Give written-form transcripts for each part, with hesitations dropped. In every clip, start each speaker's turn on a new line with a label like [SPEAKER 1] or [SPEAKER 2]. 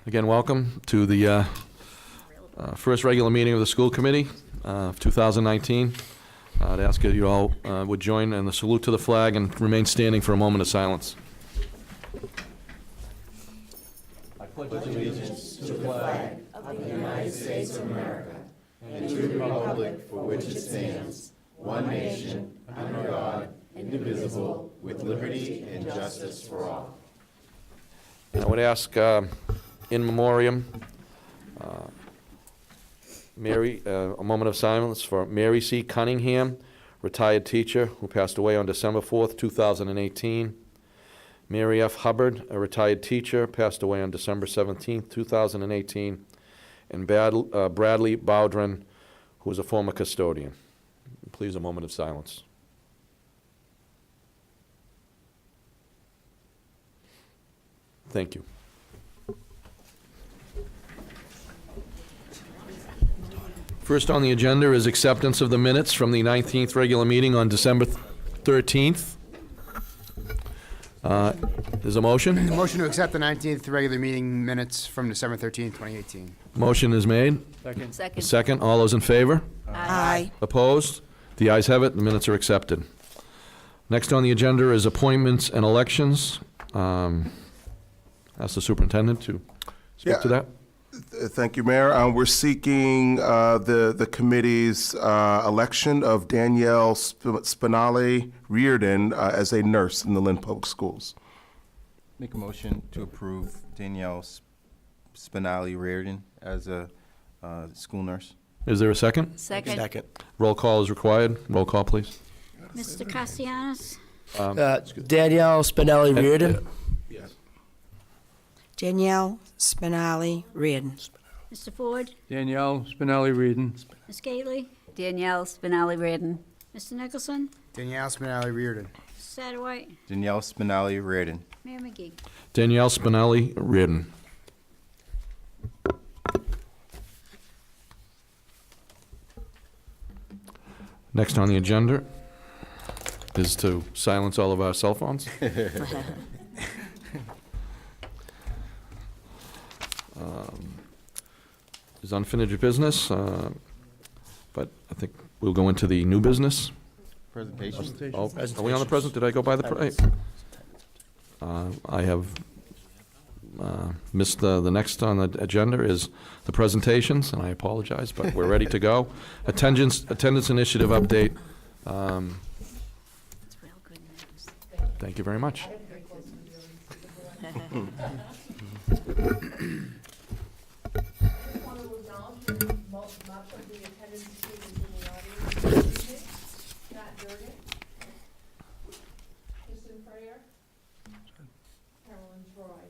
[SPEAKER 1] Again, welcome to the first regular meeting of the school committee of 2019. I'd ask that you all would join in the salute to the flag and remain standing for a moment of silence. I pledge allegiance to the flag
[SPEAKER 2] of the United States of America and to the republic for which it stands, one nation, under God, indivisible, with liberty and justice for all.
[SPEAKER 1] I would ask, in memoriam, a moment of silence for Mary C. Cunningham, retired teacher who passed away on December 4th, 2018. Mary F. Hubbard, a retired teacher, passed away on December 17th, 2018. And Bradley Bowdren, who was a former custodian. Please, a moment of silence. Thank you. First on the agenda is acceptance of the minutes from the 19th regular meeting on December 13th. Is a motion?
[SPEAKER 3] Motion to accept the 19th regular meeting minutes from December 13th, 2018.
[SPEAKER 1] Motion is made.
[SPEAKER 4] Second.
[SPEAKER 1] Second. All those in favor?
[SPEAKER 4] Aye.
[SPEAKER 1] Opposed? The ayes have it. The minutes are accepted. Next on the agenda is appointments and elections. Ask the superintendent to speak to that.
[SPEAKER 5] Thank you, Mayor. We're seeking the committee's election of Danielle Spinelli Reardon as a nurse in the Lynn Public Schools.
[SPEAKER 6] Make a motion to approve Danielle Spinelli Reardon as a school nurse.
[SPEAKER 1] Is there a second?
[SPEAKER 4] Second.
[SPEAKER 1] Roll call is required. Roll call, please.
[SPEAKER 7] Mr. Castellanos?
[SPEAKER 8] Danielle Spinelli Reardon.
[SPEAKER 1] Yes.
[SPEAKER 8] Danielle Spinelli Reardon.
[SPEAKER 7] Mr. Ford?
[SPEAKER 9] Danielle Spinelli Reardon.
[SPEAKER 7] Ms. Gately?
[SPEAKER 4] Danielle Spinelli Reardon.
[SPEAKER 7] Mr. Nicholson?
[SPEAKER 3] Danielle Spinelli Reardon.
[SPEAKER 7] Mr. Satterwhite?
[SPEAKER 6] Danielle Spinelli Reardon.
[SPEAKER 7] Mayor McGee?
[SPEAKER 1] Danielle Spinelli Reardon. Next on the agenda is to silence all of our cell phones. Is unfinished business, but I think we'll go into the new business.
[SPEAKER 6] Presentation.
[SPEAKER 1] Oh, are we on the present? Did I go by the I have missed the next on the agenda is the presentations, and I apologize, but we're ready to go. Attendance initiative update.
[SPEAKER 4] It's real good news.
[SPEAKER 1] Thank you very much.
[SPEAKER 10] Much of the attendance students in the audience this evening. Matt Durgan, Kristen Freyer, Carolyn Troy.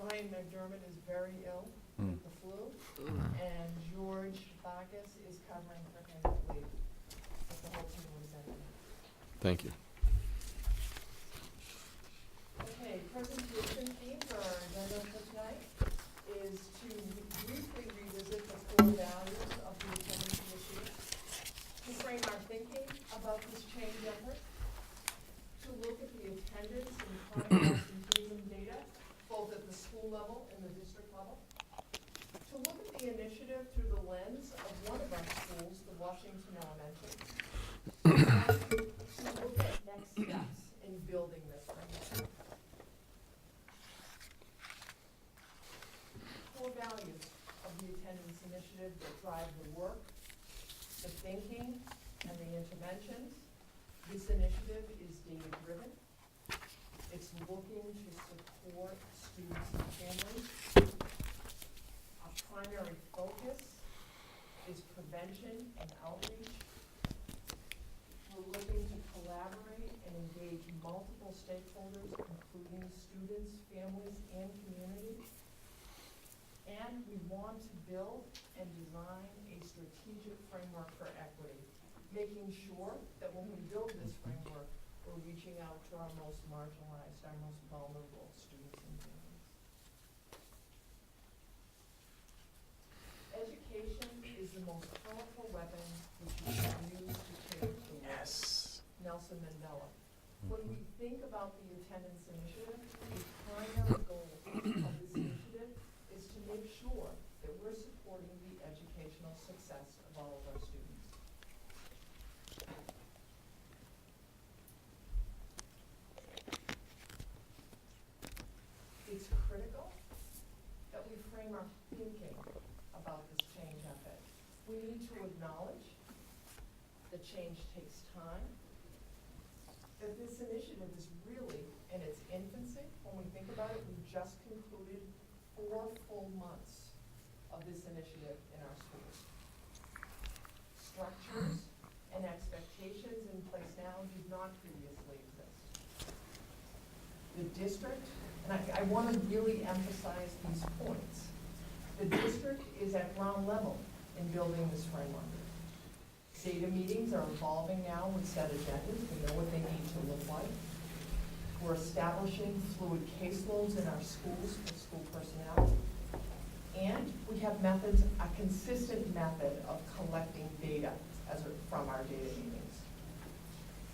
[SPEAKER 10] Ryan McDermott is very ill with the flu, and George Bacchus is covering for him with leave. But the whole team was in.
[SPEAKER 1] Thank you.
[SPEAKER 10] Okay, presentation theme for our agenda for tonight is to briefly revisit the core values of the attendance initiative, to frame our thinking about this change effort, to look at the attendance and crime improvement data, both at the school level and the district level, to look at the initiative through the lens of one of our schools, the Washington Elementary, and to look at next steps in building this framework. Core values of the attendance initiative that drive the work, the thinking, and the interventions. This initiative is data-driven. It's looking to support students and families. Our primary focus is prevention and outreach. We're looking to collaborate and engage multiple stakeholders, including students, families, and communities. And we want to build and design a strategic framework for equity, making sure that when we build this framework, we're reaching out to our most marginalized, our most vulnerable students and families. Education is the most powerful weapon which we can use to change the world. Yes. Nelson Mandela. When we think about the attendance initiative, the primary goal of this initiative frame our thinking about this change effort. We need to acknowledge that change takes time, that this initiative is really in its infancy. When we think about it, we just concluded 4 full months of this initiative in our schools. Structures and expectations in place now did not previously exist. The district, and I want to really emphasize these points, the district is at ground level in building this framework. Data meetings are evolving now with set agendas. We know what they need to look like. We're establishing fluid caseloads in our schools for school personnel. And we have methods, a consistent method of collecting data from our data meetings.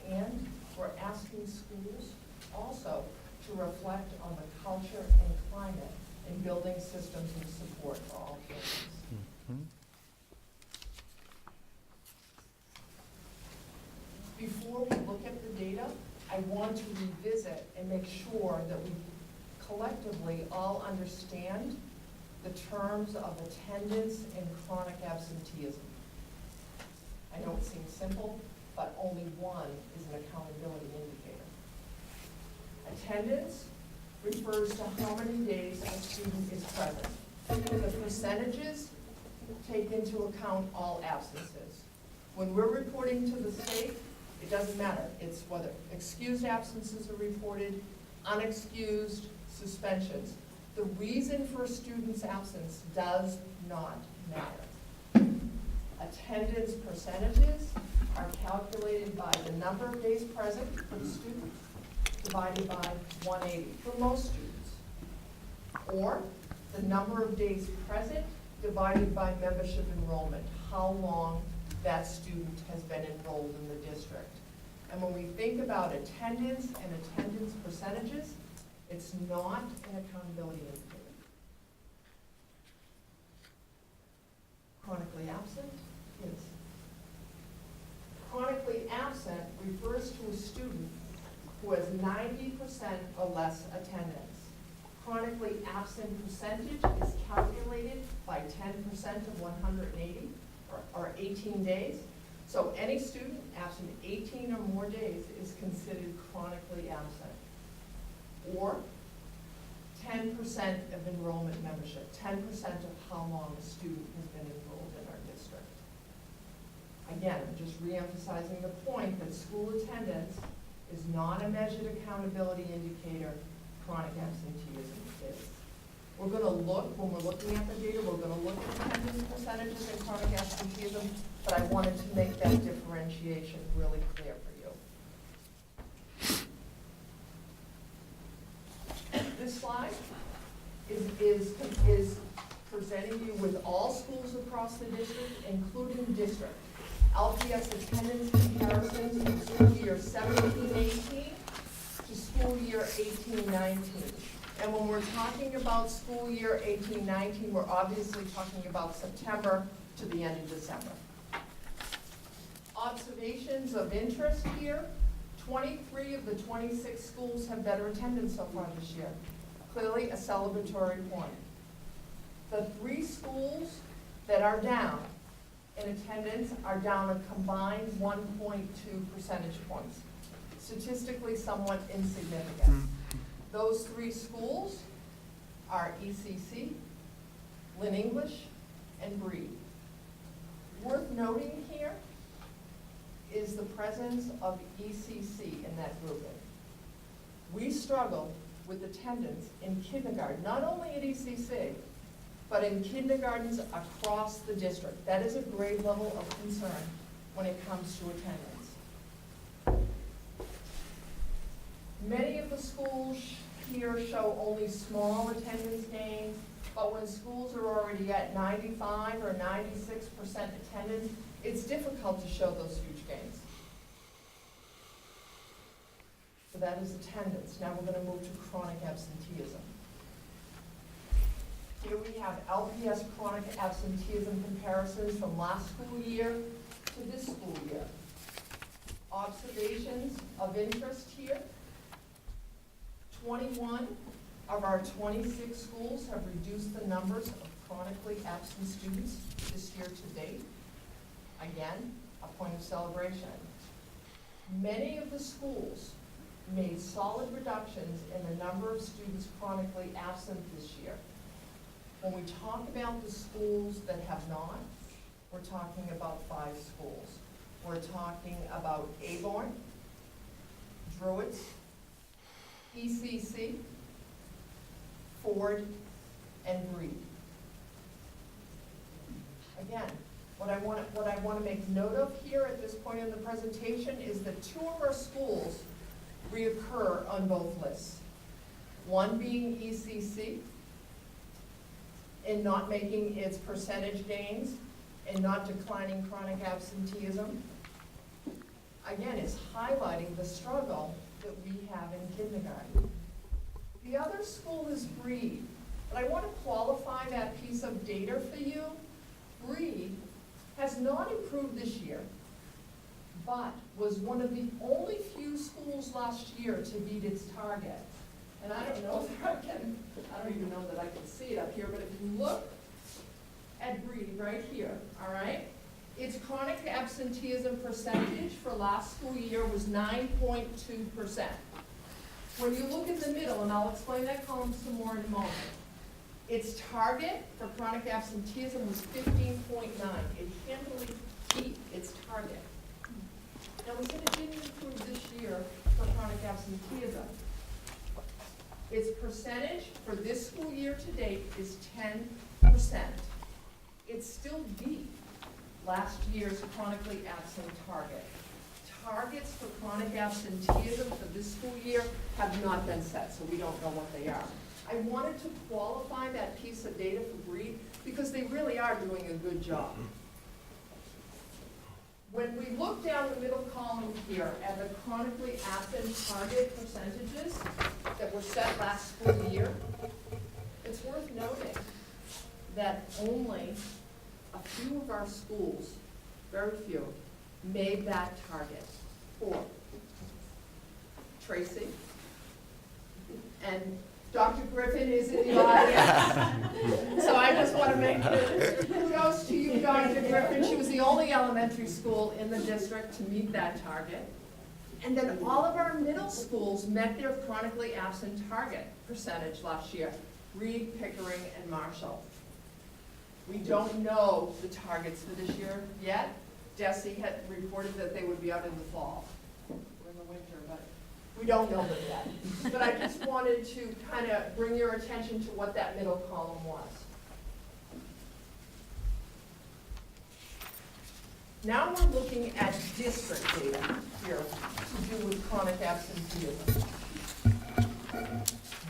[SPEAKER 10] And we're asking schools also to reflect on the culture and climate in building systems of support for all families. Before we look at the data, I want to revisit and make sure that we collectively all understand the terms of attendance and chronic absenteeism. I know it seems simple, but only one is an accountability indicator. Attendance refers to how many days a student is present. The percentages take into account all absences. When we're reporting to the state, it doesn't matter. It's whether excused absences are reported, unexcused, suspensions. The reason for a student's absence does not matter. Attendance percentages are calculated by the number of days present for the student divided by 180 for most students, or the number of days present divided by membership enrollment, how long that student has been enrolled in the district. And when we think about attendance and attendance percentages, it's not an accountability indicator. Chronically absent is. Chronically absent refers to a student who has 90% or less attendance. Chronically absent percentage is calculated by 10% of 180, or 18 days. So any student absent 18 or more days is considered chronically absent. Or 10% of enrollment membership, 10% of how long a student has been enrolled in our district. Again, I'm just reemphasizing the point that school attendance is not a measured accountability indicator, chronic absenteeism is. We're going to look, when we're looking at the data, we're going to look at attendance percentages and chronic absenteeism, but I wanted to make that differentiation really clear for you. This slide is presenting you with all schools across the district, including district. LPS attendance comparisons from school year 17-18 to school year 18-19. And when we're talking about school year 18-19, we're obviously talking about September to the end of December. Observations of interest here, 23 of the 26 schools have better attendance so far this year. Clearly a celebratory point. The 3 schools that are down in attendance are down a combined 1.2 percentage points. Statistically somewhat insignificant. Those 3 schools are ECC, Lynn English, and Breed. Worth noting here is the presence of ECC in that grouping. We struggle with attendance in kindergarten, not only at ECC, but in kindergartens across the district. That is a grade level of concern when it comes to attendance. Many of the schools here show only small attendance gains, but when schools are already at 95 or 96% attendance, it's difficult to show those huge gains. So that is attendance. Now we're going to move to chronic absenteeism. Here we have LPS chronic absenteeism comparisons from last school year to this school year. Observations of interest here. 21 of our 26 schools have reduced the numbers of chronically absent students this year to date. Again, a point of celebration. Many of the schools made solid reductions in the number of students chronically absent this year. When we talk about the schools that have not, we're talking about 5 schools. We're talking about Aborn, Druids, ECC, Ford, and Breed. Again, what I want to make note of here at this point in the presentation is that 2 of our schools reoccur on both lists. One being ECC, in not making its percentage gains and not declining chronic absenteeism. Again, it's highlighting the struggle that we have in kindergarten. The other school is Breed, but I want to qualify that piece of data for you. Breed has not improved this year, but was one of the only few schools last year to beat its target. And I don't know if I don't even know that I can see it up here, but if you look at Breed right here, all right? Its chronic absenteeism percentage for last school year was 9.2%. When you look in the middle, and I'll explain that column some more in a moment, its target for chronic absenteeism was 15.9. It handily beat its target. Now, we said it didn't improve this year for chronic absenteeism. Its percentage for this school year to date is 10%. It still beat last year's chronically absent target. Targets for chronic absenteeism for this school year have not been set, so we don't know what they are. I wanted to qualify that piece of data for Breed because they really are doing a good job. When we look down the middle column here at the chronically absent target percentages that were set last school year, it's worth noting that only a few of our schools, very few, made that target. 4. Tracy. And Dr. Griffin is in the audience. So I just want to make kudos to you, Dr. Griffin. She was the only elementary school in the district to meet that target. And then all of our middle schools met their chronically absent target percentage last year. Reed, Pickering, and Marshall. We don't know the targets for this year yet. Desi had reported that they would be out in the fall or in the winter, but we don't know them yet. But I just wanted to kind of bring your attention to what that middle column was. Now we're looking at district data here to do with chronic absenteeism.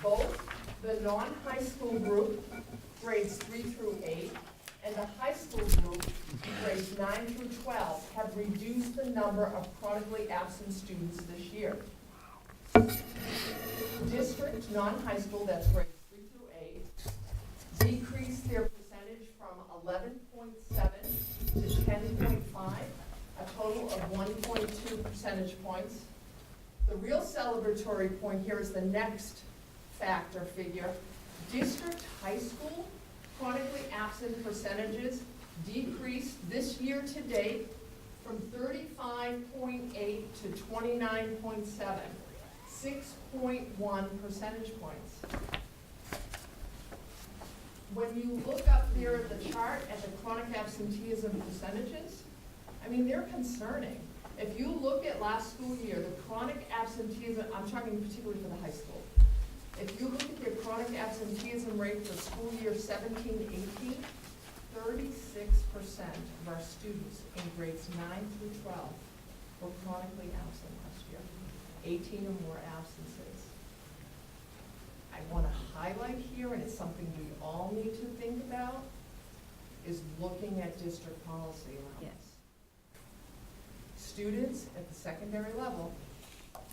[SPEAKER 10] Both the non-high school group, grades 3 through 8, and the high school group, grades 9 through 12, have reduced the number of chronically absent students this year. District non-high school, that's grades 3 through 8, decreased their percentage from 11.7 to 10.5, a total of 1.2 percentage points. The real celebratory point here is the next factor figure. District high school chronically absent percentages decreased this year to date from 35.8 to 29.7, 6.1 percentage points. When you look up there at the chart at the chronic absenteeism percentages, I mean, they're concerning. If you look at last school year, the chronic absenteeism, I'm talking particularly for the high school, if you look at your chronic absenteeism rate for school year 17-18, 36% of our students in grades 9 through 12 were chronically absent last year, 18 or more absences. I want to highlight here, and it's something we all need to think about, is looking at district policy around
[SPEAKER 4] Yes.
[SPEAKER 10] this. Students at the secondary level,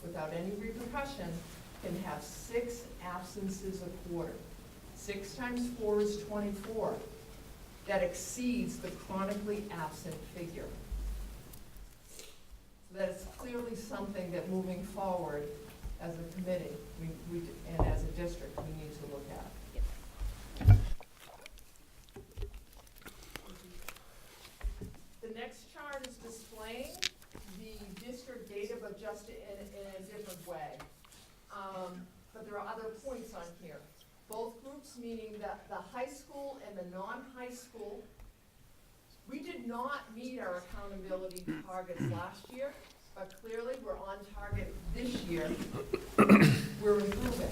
[SPEAKER 10] without any repercussion, can have 6 absences a quarter. 6 times 4 is 24. That exceeds the chronically absent figure. So that's clearly something that moving forward as a committee, and as a district, we need to look at. The next chart is displaying the district data, but just in a different way. But there are other points on here. Both groups, meaning that the high school and the non-high school, we did not meet our accountability targets last year, but clearly we're on target this year. We're improving.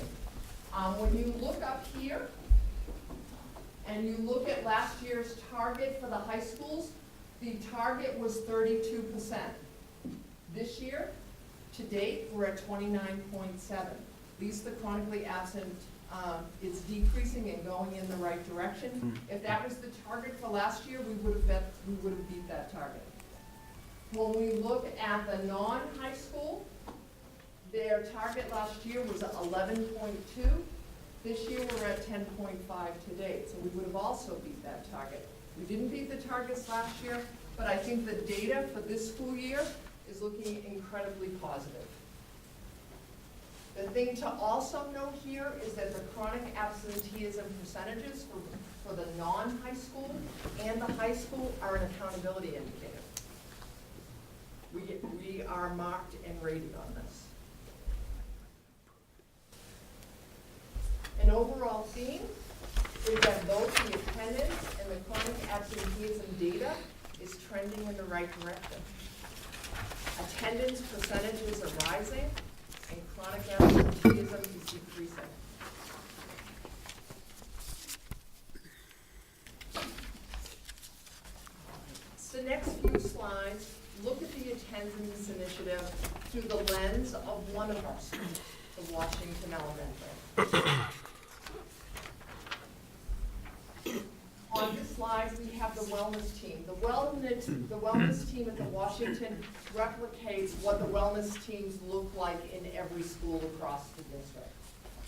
[SPEAKER 10] When you look up here, and you look at last year's target for the high schools, the target was 32%. This year, to date, we're at 29.7. At least the chronically absent, it's decreasing and going in the right direction. If that was the target for last year, we would have beat that target. When we look at the non-high school, their target last year was 11.2. This year, we're at 10.5 to date, so we would have also beat that target. We didn't beat the targets last year, but I think the data for this school year is looking incredibly positive. The thing to also note here is that the chronic absenteeism percentages for the non-high school and the high school are an accountability indicator. We are marked and rated on this. An overall theme is that both the attendance and the chronic absenteeism data is trending in the right direction. Attendance percentages are rising and chronic absenteeism is decreasing. The next few slides look at the attendance initiative through the lens of one of our schools, the Washington Elementary. On this slide, we have the wellness team. The wellness team at the Washington replicates what the wellness teams look like in every school across the district.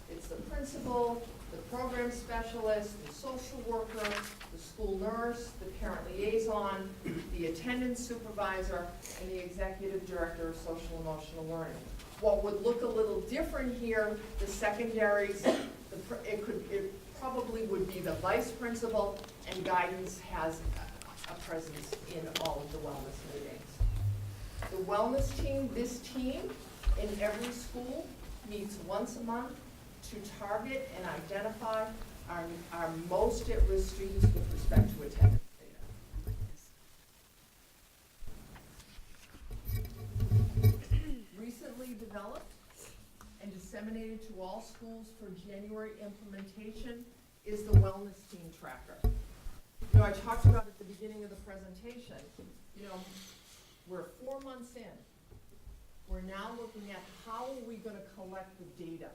[SPEAKER 10] It's the principal, the program specialist, the social worker, the school nurse, the parent liaison, the attendance supervisor, and the executive director of social emotional learning. What would look a little different here, the secondaries, it probably would be the vice principal, and guidance has a presence in all of the wellness meetings. The wellness team, this team in every school meets once a month to target and identify our most at-risk students with respect to attendance data. Recently developed and disseminated to all schools for January implementation is the wellness team tracker. You know, I talked about at the beginning of the presentation, we're 4 months in. We're now looking at how are we going to collect the data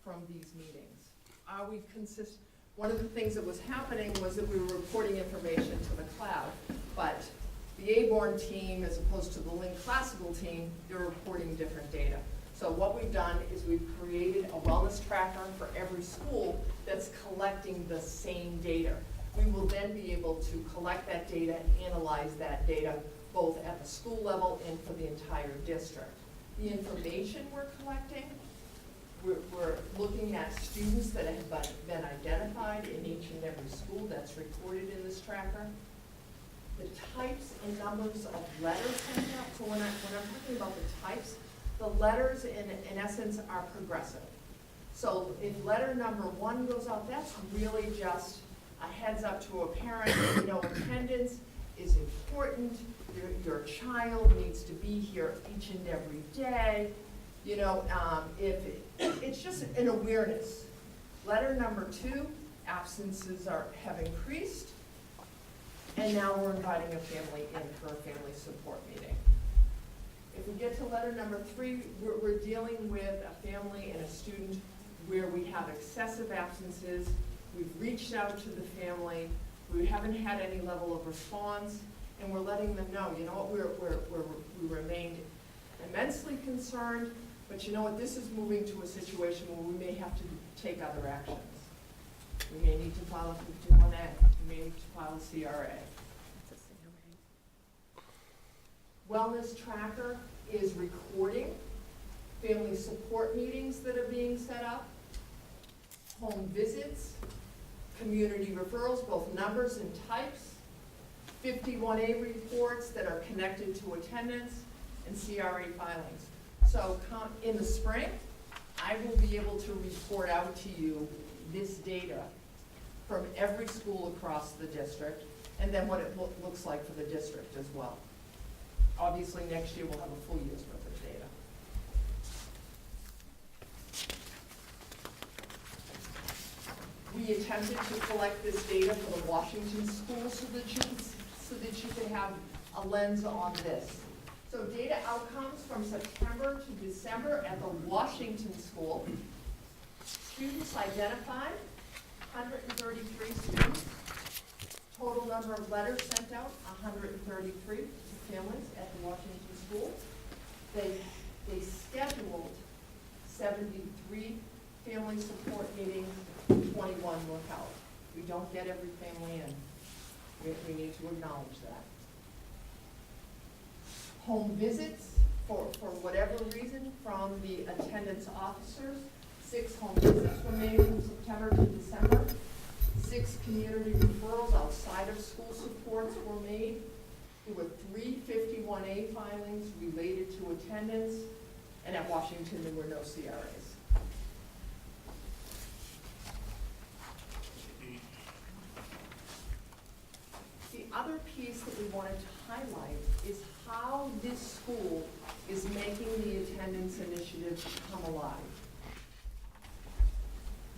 [SPEAKER 10] from these meetings? Are we consistent? One of the things that was happening was that we were reporting information to the cloud, but the Aborn team, as opposed to the Link Classical team, they're reporting different data. So what we've done is we've created a wellness tracker for every school that's collecting the same data. We will then be able to collect that data and analyze that data both at the school level and for the entire district. The information we're collecting, we're looking at students that have been identified in each and every school that's recorded in this tracker. The types and numbers of letters sent out, so when I'm talking about the types, the letters in essence are progressive. So if letter number 1 goes out, that's really just a heads up to a parent, attendance is important, your child needs to be here each and every day. If it's just an awareness. Letter number 2, absences have increased, and now we're inviting a family in for a family support meeting. If we get to letter number 3, we're dealing with a family and a student where we have excessive absences. We've reached out to the family. We haven't had any level of response, and we're letting them know, we remained immensely concerned, but you know what, this is moving to a situation where we may have to take other actions. We may need to file a 51A. We may need to file a CRA. Wellness tracker is recording family support meetings that are being set up, home visits, community referrals, both numbers and types, 51A reports that are connected to attendance, and CRA filings. So in the spring, I will be able to report out to you this data from every school across the district, and then what it looks like for the district as well. Obviously, next year we'll have a full year's worth of data. We attempted to collect this data for the Washington schools so that you could have a lens on this. So data outcomes from September to December at the Washington school. Students identified, 133 students. Total number of letters sent out, 133 to families at the Washington school. They scheduled 73 family support meetings, 21 were held. We don't get every family in. We need to acknowledge that. Home visits, for whatever reason, from the attendance officers, 6 home visits were made from September to December. 6 community referrals outside of school supports were made. There were 3 51A filings related to attendance, and at Washington there were no CRAs. The other piece that we wanted to highlight is how this school is making the attendance initiative come alive.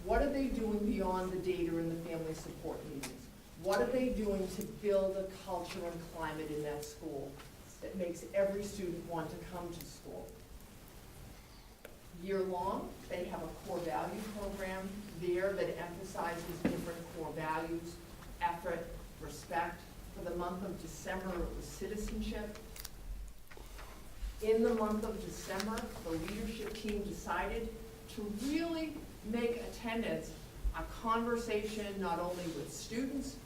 [SPEAKER 10] What are they doing beyond the data and the family support meetings? What are they doing to build a culture and climate in that school that makes every student want to come to school? Year long, they have a core value program there that emphasizes different core values, effort, respect. For the month of December, it was citizenship. In the month of December, the leadership team decided to really make attendance a conversation not only with students,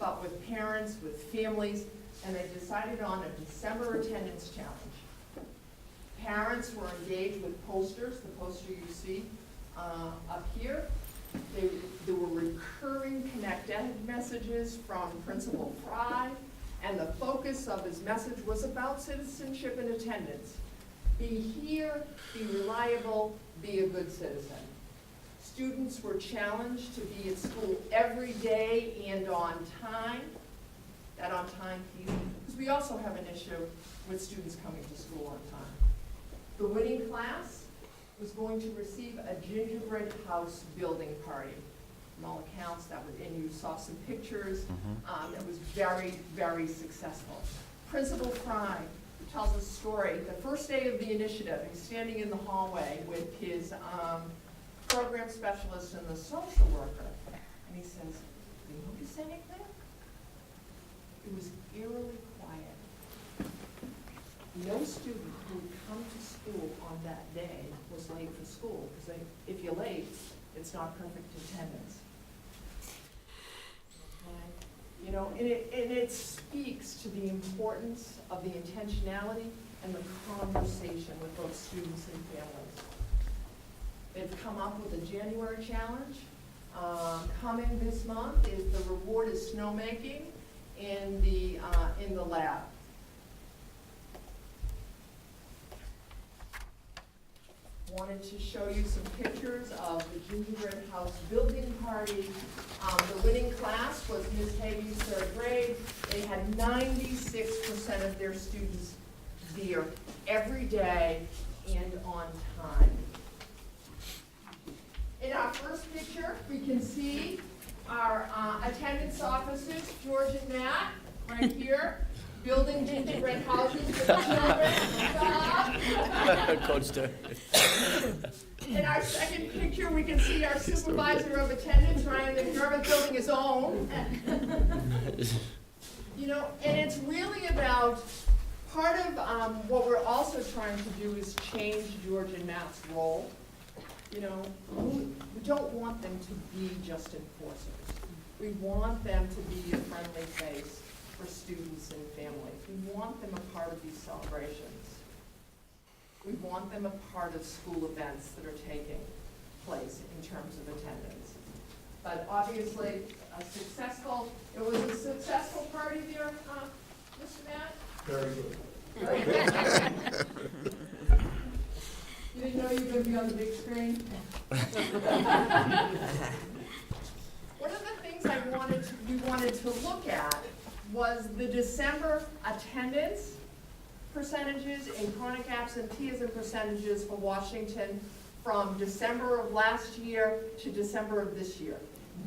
[SPEAKER 10] but with parents, with families, and they decided on a December attendance challenge. Parents were engaged with posters, the poster you see up here. There were recurring connected messages from Principal Fry, and the focus of his message was about citizenship and attendance. Be here, be reliable, be a good citizen. Students were challenged to be at school every day and on time. That on time piece, because we also have an issue with students coming to school on time. The winning class was going to receive a gingerbread house building party. From all accounts, that was, and you saw some pictures. It was very, very successful. Principal Fry tells a story. The first day of the initiative, he's standing in the hallway with his program specialist and the social worker, and he says, "Do you notice anything?" It was eerily quiet. No student who would come to school on that day was late for school, because if you're late, it's not perfect attendance. Okay? You know, and it speaks to the importance of the intentionality and the conversation with both students and families. They've come up with a January challenge. Coming this month is the reward is snowmaking in the lab. Wanted to show you some pictures of the gingerbread house building party. The winning class was Ms. Hagee's 3rd grade. They had 96% of their students there every day and on time. In our first picture, we can see our attendance officers, George and Matt, right here, building gingerbread houses for the children.
[SPEAKER 8] Coach there.
[SPEAKER 10] In our second picture, we can see our supervisor of attendance, Ryan McDermott, building his own. You know, and it's really about, part of what we're also trying to do is change George and Matt's role. You know, we don't want them to be just enforcers. We want them to be a friendly face for students and families. We want them a part of these celebrations. We want them a part of school events that are taking place in terms of attendance. But obviously, it was a successful party there, Mr. Matt?
[SPEAKER 2] Very good.
[SPEAKER 10] Very good. You didn't know you were gonna be on the big screen? One of the things we wanted to look at was the December attendance percentages and chronic absenteeism percentages for Washington from December of last year to December of this year.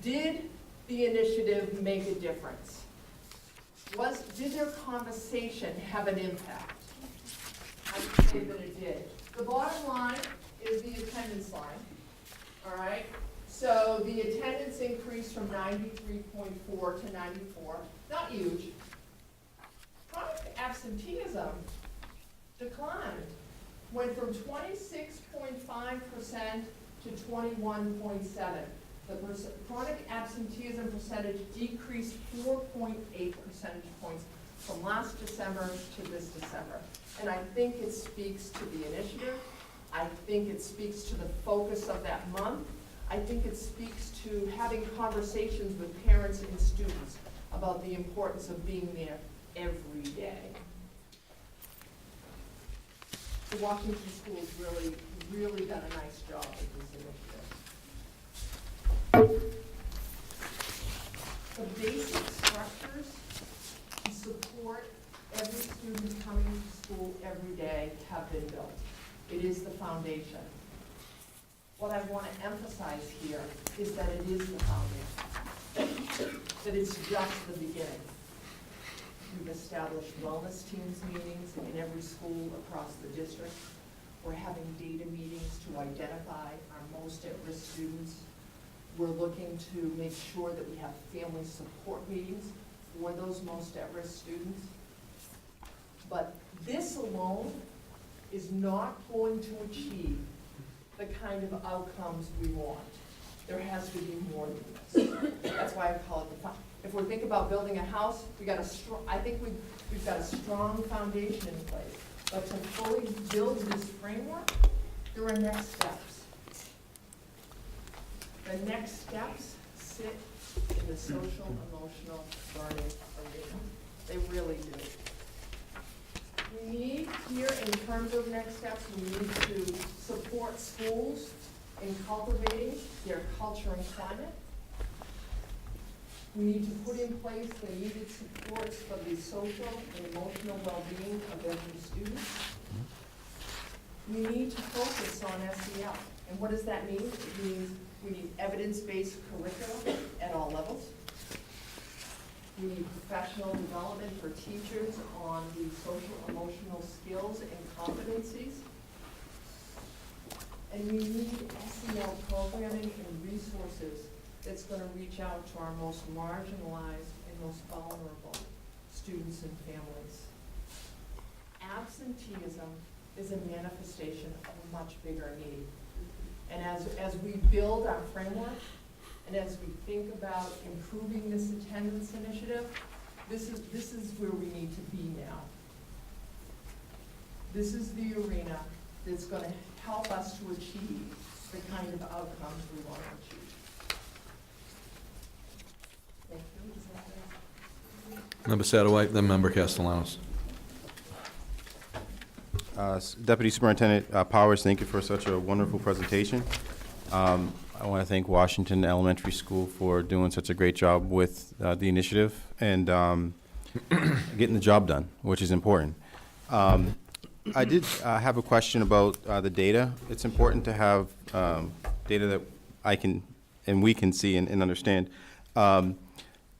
[SPEAKER 10] Did the initiative make a difference? Did their conversation have an impact? I would say that it did. The bottom line is the attendance line, all right? So the attendance increased from 93.4 to 94, not huge. Chronic absenteeism declined, went from 26.5% to 21.7%. The chronic absenteeism percentage decreased 4.8 percentage points from last December to this December. And I think it speaks to the initiative. I think it speaks to the focus of that month. I think it speaks to having conversations with parents and students about the importance of being there every day. The Washington schools really done a nice job with this initiative. The basic structures to support every student coming to school every day have been built. It is the foundation. What I want to emphasize here is that it is the foundation, that it's just the beginning. We've established wellness teams meetings in every school across the district. We're having data meetings to identify our most at-risk students. We're looking to make sure that we have family support meetings for those most at-risk students. But this alone is not going to achieve the kind of outcomes we want. There has to be more than this. That's why I call it the, if we think about building a house, I think we've got a strong foundation in place. But to fully build this framework, there are next steps. The next steps sit in the social, emotional learning arena. They really do. We need here, in terms of next steps, we need to support schools in cultivating their culture and climate. We need to put in place the needed supports for the social and emotional well-being of every student. We need to focus on SEL. And what does that mean? It means we need evidence-based curriculum at all levels. We need professional development for teachers on the social emotional skills and competencies. And we need SEL programming and resources that's going to reach out to our most marginalized and most vulnerable students and families. Absenteeism is a manifestation of a much bigger need. And as we build our framework, and as we think about improving this attendance initiative, this is where we need to be now. This is the arena that's going to help us to achieve the kind of outcomes we want to achieve. Thank you. Does that
[SPEAKER 1] Member Satterwhite, then Member Castellanos.
[SPEAKER 6] Deputy Superintendent Powers, thank you for such a wonderful presentation. I want to thank Washington Elementary School for doing such a great job with the initiative and getting the job done, which is important. I did have a question about the data. It's important to have data that I can and we can see and understand.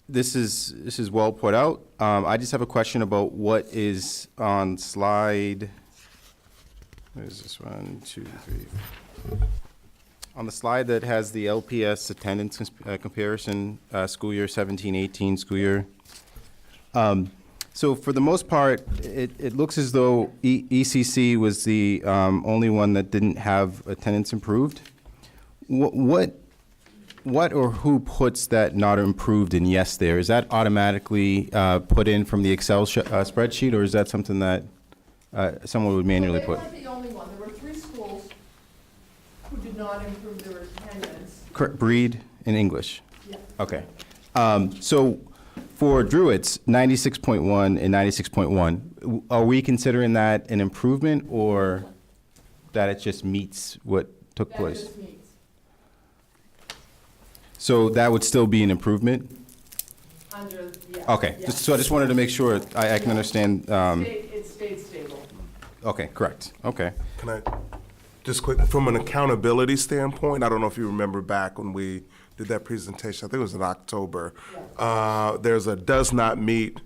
[SPEAKER 6] This is well put out. I just have a question about what is on slide. What is this? 1, 2, 3. On the slide that has the LPS attendance comparison, school year 17-18 school year. So for the most part, it looks as though ECC was the only one that didn't have attendance improved. What or who puts that not improved in yes there? Is that automatically put in from the Excel spreadsheet, or is that something that someone would manually put?
[SPEAKER 10] They weren't the only one. not improve their attendance.
[SPEAKER 6] Breed in English?
[SPEAKER 10] Yeah.
[SPEAKER 6] Okay. So for Druids, 96.1 and 96.1, are we considering that an improvement or that it just meets what took
[SPEAKER 10] That
[SPEAKER 6] place?
[SPEAKER 10] just means
[SPEAKER 6] So that would still be an improvement?
[SPEAKER 10] under, yeah.
[SPEAKER 6] Okay,
[SPEAKER 10] yeah.
[SPEAKER 6] so I just wanted to make sure I can understand.
[SPEAKER 10] It stayed stable.
[SPEAKER 6] Okay, correct. Okay.
[SPEAKER 5] Can I, just quick, from an accountability standpoint, I don't know if you remember back when we did that presentation, I think it was in October. There's a does not meet,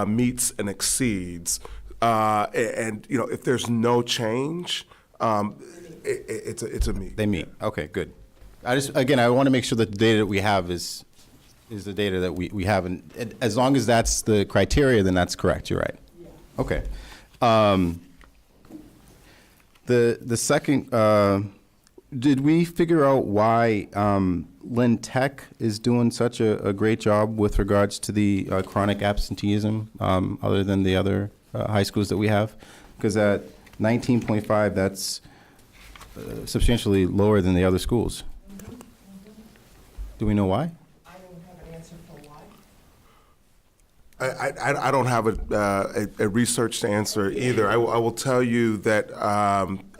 [SPEAKER 5] meets and exceeds. And, you know, if there's no change, it's a meet.
[SPEAKER 6] They meet. Okay, good. Again, I want to make sure that the data that we have is the data that we have. And as long as that's the criteria, then that's correct. You're right.
[SPEAKER 10] Yeah.
[SPEAKER 6] Okay. The second, did we figure out why Lynn Tech is doing such a great job with regards to the chronic absenteeism, other than the other high schools that we have? Because at 19.5, that's substantially lower than the other schools. Do we know why?
[SPEAKER 10] I don't have an answer for why.
[SPEAKER 5] I don't have a research to answer either. I will tell you that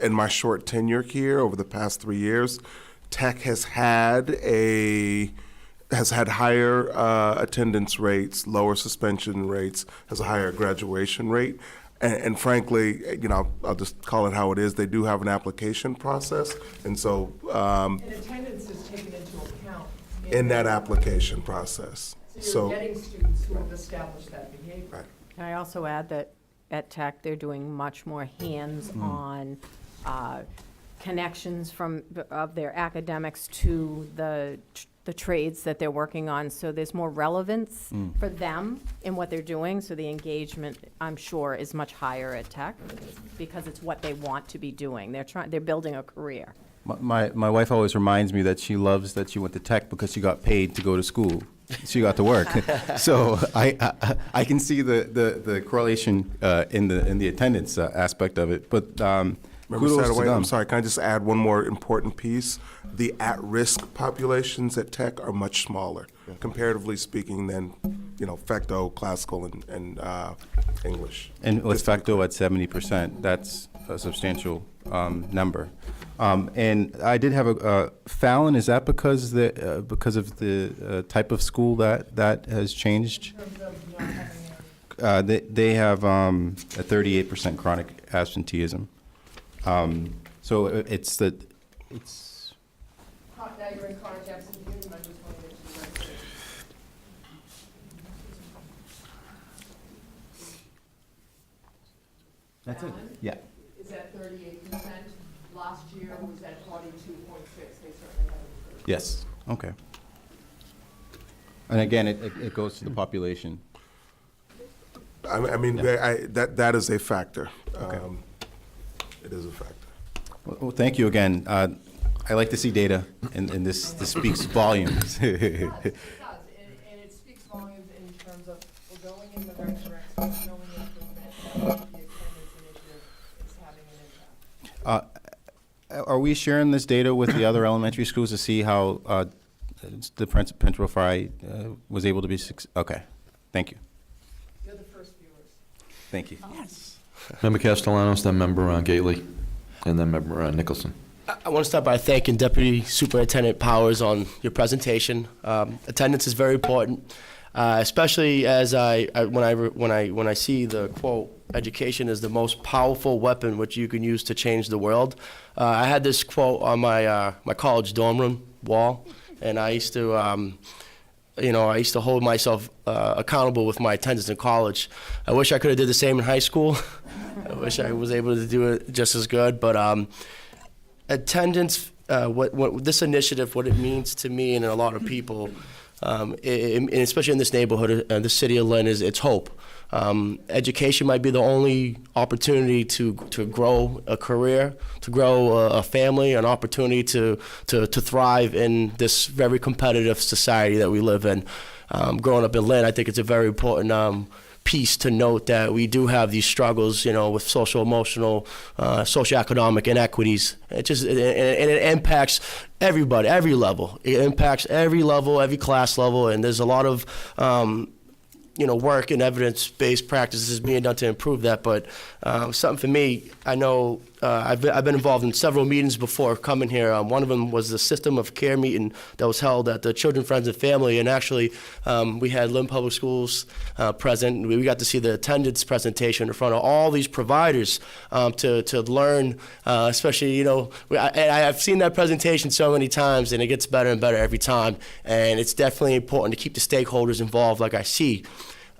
[SPEAKER 5] in my short tenure here over the past 3 years, Tech has had higher attendance rates, lower suspension rates, has a higher graduation rate. And frankly, you know, I'll just call it how it is. They do have an application process, and so
[SPEAKER 10] And attendance is taken into account.
[SPEAKER 5] in that application process.
[SPEAKER 10] So you're getting students who have established that behavior.
[SPEAKER 5] Right.
[SPEAKER 11] Can I also add that at Tech, they're doing much more hands-on connections of their academics to the trades that they're working on, so there's more relevance for them in what they're doing, so the engagement, I'm sure, is much higher at Tech, because it's what they want to be doing. They're building a career.
[SPEAKER 6] My wife always reminds me that she loves that she went to Tech because she got paid to go to school. She got to work. So I can see the correlation in the attendance aspect of it. But kudos to
[SPEAKER 5] Satterwhite,
[SPEAKER 6] them.
[SPEAKER 5] I'm sorry, can I just add one more important piece? The at-risk populations at Tech are much smaller, comparatively speaking, than, you know, Fecto, Classical, and English.
[SPEAKER 6] And with Facto at 70%, that's a substantial number. And I did have a Fallon. Is that because of the type of school that has changed? They have a 38% chronic absenteeism. So it's.
[SPEAKER 10] Now you're in chronic absenteeism, I just want to get you the right thing.
[SPEAKER 6] That's it.
[SPEAKER 10] Fallon
[SPEAKER 6] Yeah.
[SPEAKER 10] is at 38%. Last year was at 42.6. They certainly have improved.
[SPEAKER 6] Yes. Okay. And again, it goes to the population.
[SPEAKER 5] I mean, that is a factor. It is a factor.
[SPEAKER 6] Well, thank you again. I like to see data, and this speaks volumes.
[SPEAKER 10] It does, and it speaks volumes in terms of we're going in the right direction, we're showing improvement, and the attendance initiative is having an impact.
[SPEAKER 6] Are we sharing this data with the other elementary schools to see how the principal Fry was able to be okay? Thank you.
[SPEAKER 10] You're the first viewers.
[SPEAKER 6] Thank you.
[SPEAKER 1] Member Castellanos, then Member Gately, and then Member Nicholson.
[SPEAKER 8] I want to start by thanking Deputy Superintendent Powers on your presentation. Attendance is very important, especially as when I see the quote, "Education is the most powerful weapon which you can use to change the world." I had this quote on my my college dorm room wall, and I used to. I used to hold myself accountable with my attendance in college. I wish I could have did the same in high school. I wish I was able to do it just as good. But attendance, what this initiative, what it means to me and a lot of people, and especially in this neighborhood, the city of Lynn, is it's hope. Education might be the only opportunity to grow a career, to grow a family, an opportunity to thrive in this very competitive society that we live in. Growing up in Lynn, I think it's a very important piece to note that we do have these struggles, with social, emotional, socioeconomic inequities. And it impacts everybody, every level. It impacts every level, every class level, and there's a lot of work and evidence-based practices being done to improve that. But something for me, I know I've been involved in several meetings before coming here. One of them was the system of care meeting that was held at the Children, Friends, and Family. And actually, we had Lynn Public Schools present. We got to see the attendance presentation in front of all these providers to learn, especially, I've seen that presentation so many times, and it gets better and better every time. And it's definitely important to keep the stakeholders involved, like I see.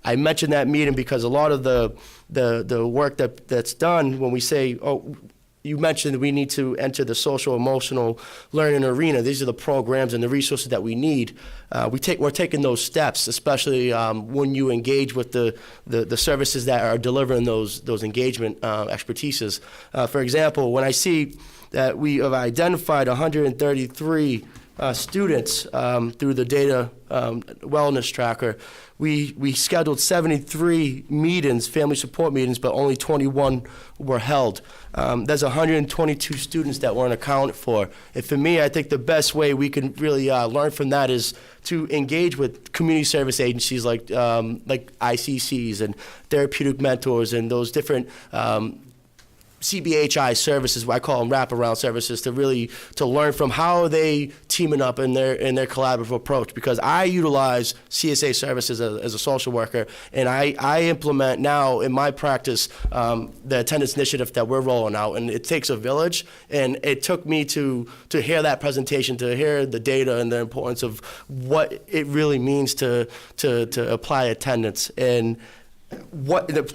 [SPEAKER 8] I mentioned that meeting because a lot of the work that's done when we say, you mentioned we need to enter the social emotional learning arena. These are the programs and the resources that we need. We're taking those steps, especially when you engage with the services that are delivering those engagement expertises. For example, when I see that we have identified 133 students through the data wellness tracker. We scheduled 73 meetings, family support meetings, but only 21 were held. There's 122 students that weren't accounted for. And for me, I think the best way we can really learn from that is to engage with community service agencies like ICCs and therapeutic mentors and those different CBHI services, I call them wraparound services, to learn from how are they teaming up in their collaborative approach. Because I utilize CSA services as a social worker, and I implement now in my practice the attendance initiative that we're rolling out, and it takes a village. And it took me to hear that presentation, to hear the data and the importance of what it really means to apply attendance. And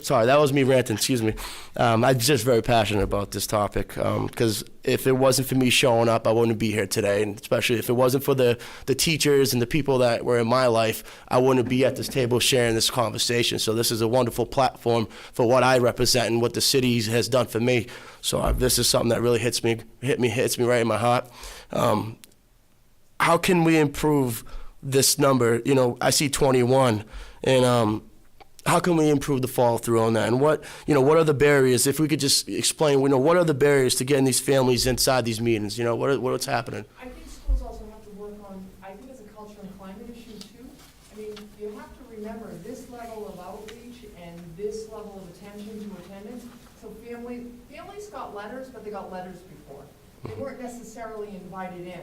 [SPEAKER 8] sorry, that was me ranting, excuse me. I'm just very passionate about this topic because if it wasn't for me showing up, I wouldn't be here today. And especially if it wasn't for the teachers and the people that were in my life, I wouldn't be at this table sharing this conversation. So this is a wonderful platform for what I represent and what the city has done for me. So this is something that really hits me right in my heart. How can we improve this number? I see 21, and how can we improve the follow through on that? And what are the barriers? If we could just explain, what are the barriers to getting these families inside these meetings? What's happening?
[SPEAKER 10] I think schools also have to work on, I think it's a culture and climate issue too. I mean, you have to remember this level of outreach and this level of attention to attendance. So families got letters, but they got letters before. They weren't necessarily invited in.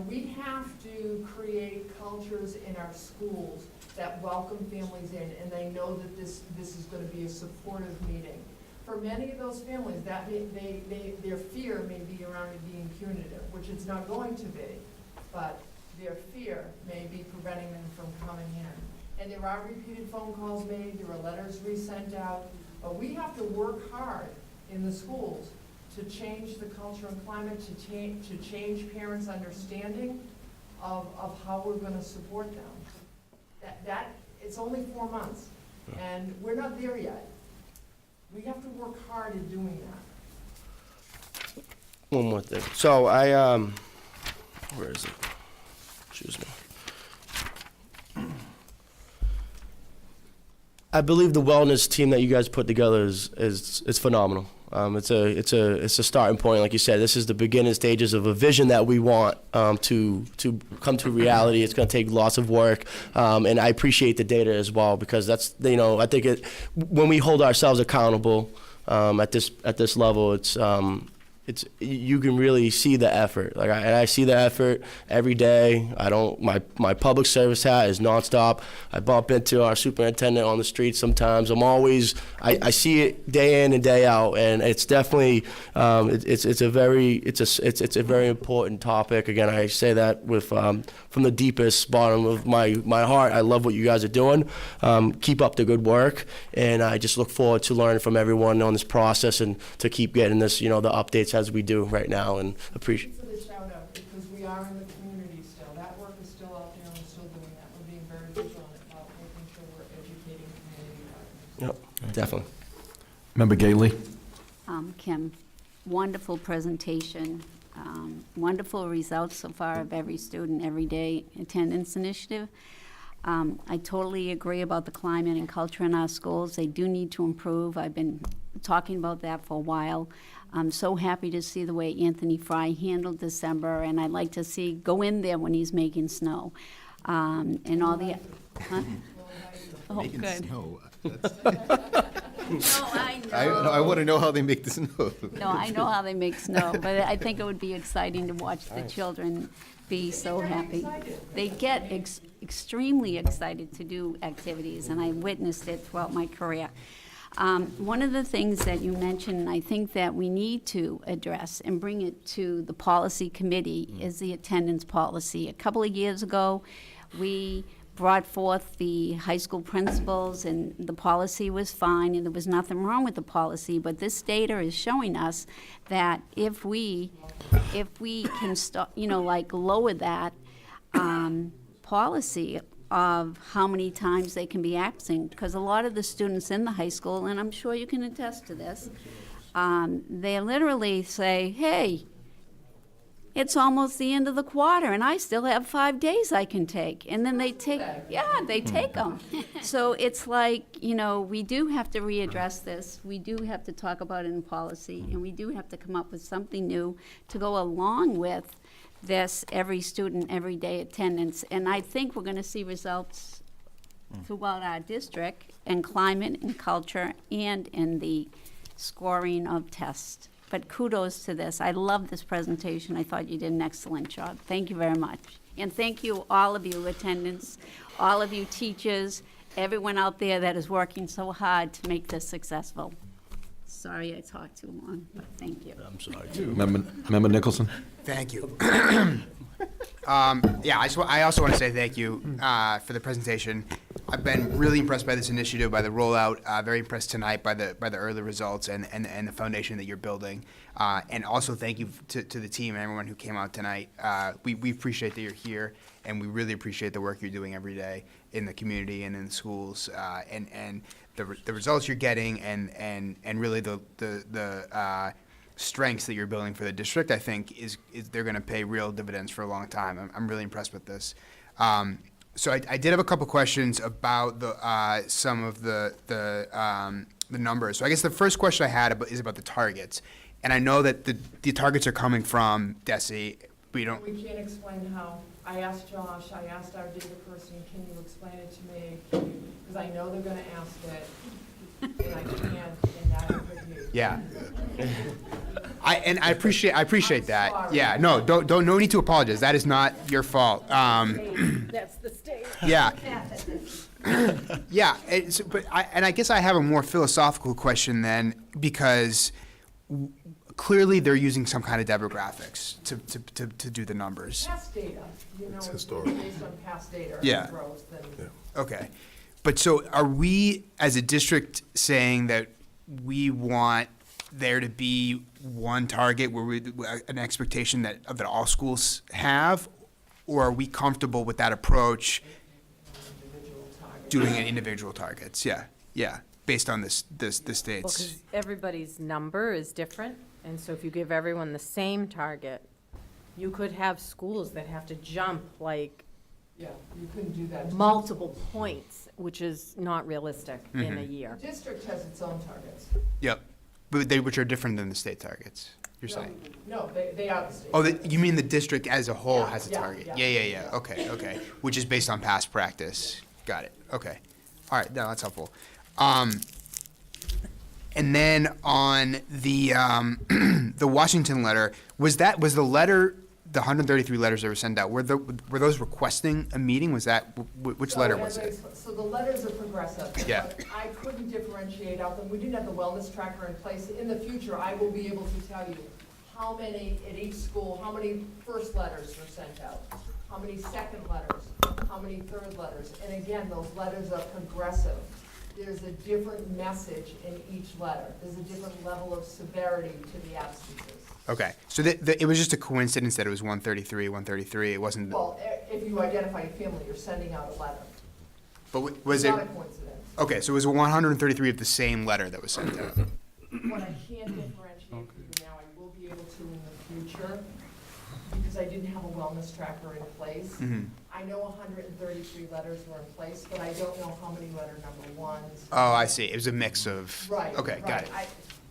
[SPEAKER 10] We have to create cultures in our schools that welcome families in, and they know that this is going to be a supportive meeting. For many of those families, their fear may be around it being punitive, which it's not going to be, but their fear may be preventing them from coming in. And there are repeated phone calls made, there are letters resent out, but we have to work hard in the schools to change the culture and climate, to change parents' understanding of how we're going to support them. It's only 4 months, and we're not there yet. We have to work hard at doing that.
[SPEAKER 8] One more thing. So where is it? Excuse me. I believe the wellness team that you guys put together is phenomenal. It's a starting point, like you said. This is the beginning stages of a vision that we want to come to reality. It's going to take lots of work, and I appreciate the data as well because that's I think when we hold ourselves accountable at this level, it's you can really see the effort. And I see the effort every day. My public service hat is nonstop. I bump into our superintendent on the street sometimes. I see it day in and day out, and it's definitely it's a very important topic. Again, I say that with from the deepest bottom of my heart. I love what you guys are doing. Keep up the good work, and I just look forward to learning from everyone on this process and to keep getting this the updates as we do right now, and appreciate.
[SPEAKER 10] Thank you for the shout out because we are in the community still. That work is still out there and we're still doing that. We're being very vigilant about making sure we're educating the community about it.
[SPEAKER 8] Yep, definitely.
[SPEAKER 1] Member Gately?
[SPEAKER 4] Kim, wonderful presentation, wonderful results so far of every student, every day attendance initiative. I totally agree about the climate and culture in our schools. They do need to improve. I've been talking about that for a while. I'm so happy to see the way Anthony Fry handled December, and I'd like to go in there when he's making snow. And all the, huh? Oh,
[SPEAKER 2] Making
[SPEAKER 4] good.
[SPEAKER 2] snow.
[SPEAKER 4] No, I know.
[SPEAKER 2] I want to know how they make the snow.
[SPEAKER 4] No, I know how they make snow, but I think it would be exciting to watch the children be so happy. They get extremely excited to do activities, and I witnessed it throughout my career. One of the things that you mentioned, and I think that we need to address and bring it to the policy committee, is the attendance policy. A couple of years ago, we brought forth the high school principals, and the policy was fine, and there was nothing wrong with the policy, but this data is showing us that if we can stop, lower that policy of how many times they can be absent, because a lot of the students in the high school, and I'm sure you can attest to this, they literally say, hey, it's almost the end of the quarter, and I still have 5 days I can take. And then they take them. So it's like, we do have to readdress this. We do have to talk about it in policy, and we do have to come up with something new to go along with this every student, every day attendance. And I think we're going to see results throughout our district in climate and culture and in the scoring of tests. But kudos to this. I love this presentation. I thought you did an excellent job. Thank you very much. And thank you, all of you attendants, all of you teachers, everyone out there that is working so hard to make this successful. Sorry I talked too long, but thank you.
[SPEAKER 1] I'm sorry, too. Member Nicholson?
[SPEAKER 3] Thank you. I also want to say thank you for the presentation. I've been really impressed by this initiative, by the rollout. Very impressed tonight by the early results and the foundation that you're building. And also thank you to the team and everyone who came out tonight. We appreciate that you're here, and we really appreciate the work you're doing every day in the community and in the schools. And the results you're getting, and really the strengths that you're building for the district, I think is they're going to pay real dividends for a long time. I'm really impressed with this. So I did have a couple questions about some of the numbers. So I guess the first question I had is about the targets, and I know that the targets are coming from DESE. We don't.
[SPEAKER 10] We can't explain how. I asked Josh. I asked our data person. Can you explain it to me? Because I know they're going to ask it, and I can't. And that is with you.
[SPEAKER 3] Yeah. I appreciate that.
[SPEAKER 10] sorry.
[SPEAKER 3] Yeah. No need to apologize. That is not your fault.
[SPEAKER 10] That's the state.
[SPEAKER 3] Yeah. Yeah. I guess I have a more philosophical question then, because clearly they're using some kind of demographics to do the numbers.
[SPEAKER 10] Past data,
[SPEAKER 5] It's
[SPEAKER 10] it's
[SPEAKER 5] historical.
[SPEAKER 10] based on past data.
[SPEAKER 3] Yeah.
[SPEAKER 10] Growth and
[SPEAKER 3] Okay. But so are we, as a district, saying that we want there to be one target an expectation that all schools have, or are we comfortable with that approach,
[SPEAKER 10] individual target.
[SPEAKER 3] doing an individual targets? Yeah, based on the states.
[SPEAKER 11] Because everybody's number is different, and so if you give everyone the same target, you could have schools that have to jump like
[SPEAKER 10] Yeah, you couldn't do that.
[SPEAKER 11] multiple points, which is not realistic in a year.
[SPEAKER 10] The district has its own targets.
[SPEAKER 3] Yep, but which are different than the state targets, you're saying?
[SPEAKER 10] No, they are the state.
[SPEAKER 3] Oh, you mean the district as a whole has a
[SPEAKER 10] Yeah,
[SPEAKER 3] target?
[SPEAKER 10] yeah.
[SPEAKER 3] Yeah. Okay. Which is based on past practice. Got it. Okay. All right, no, that's helpful. And then on the the Washington letter, was the letter, the 133 letters that were sent out, were those requesting a meeting? Was that, which letter was it?
[SPEAKER 10] So the letters are progressive.
[SPEAKER 3] Yeah.
[SPEAKER 10] But I couldn't differentiate out them. We didn't have the wellness tracker in place. In the future, I will be able to tell you how many at each school, how many first letters were sent out, how many second letters, how many third letters. And again, those letters are progressive. There's a different message in each letter. There's a different level of severity to the absences.
[SPEAKER 3] Okay, so it was just a coincidence that it was 133. It wasn't.
[SPEAKER 10] Well, if you identify a family, you're sending out a letter.
[SPEAKER 3] But was
[SPEAKER 10] It's
[SPEAKER 3] it?
[SPEAKER 10] not a coincidence.
[SPEAKER 3] Okay, so it was 133 of the same letter that was sent out.
[SPEAKER 10] What I can't differentiate for you now, I will be able to in the future, because I didn't have a wellness tracker in place.
[SPEAKER 3] Mhm.
[SPEAKER 10] I know 133 letters were in place, but I don't know how many letter number ones.
[SPEAKER 3] Oh, I see. It was a mix of.
[SPEAKER 10] Right.
[SPEAKER 3] Okay, got it.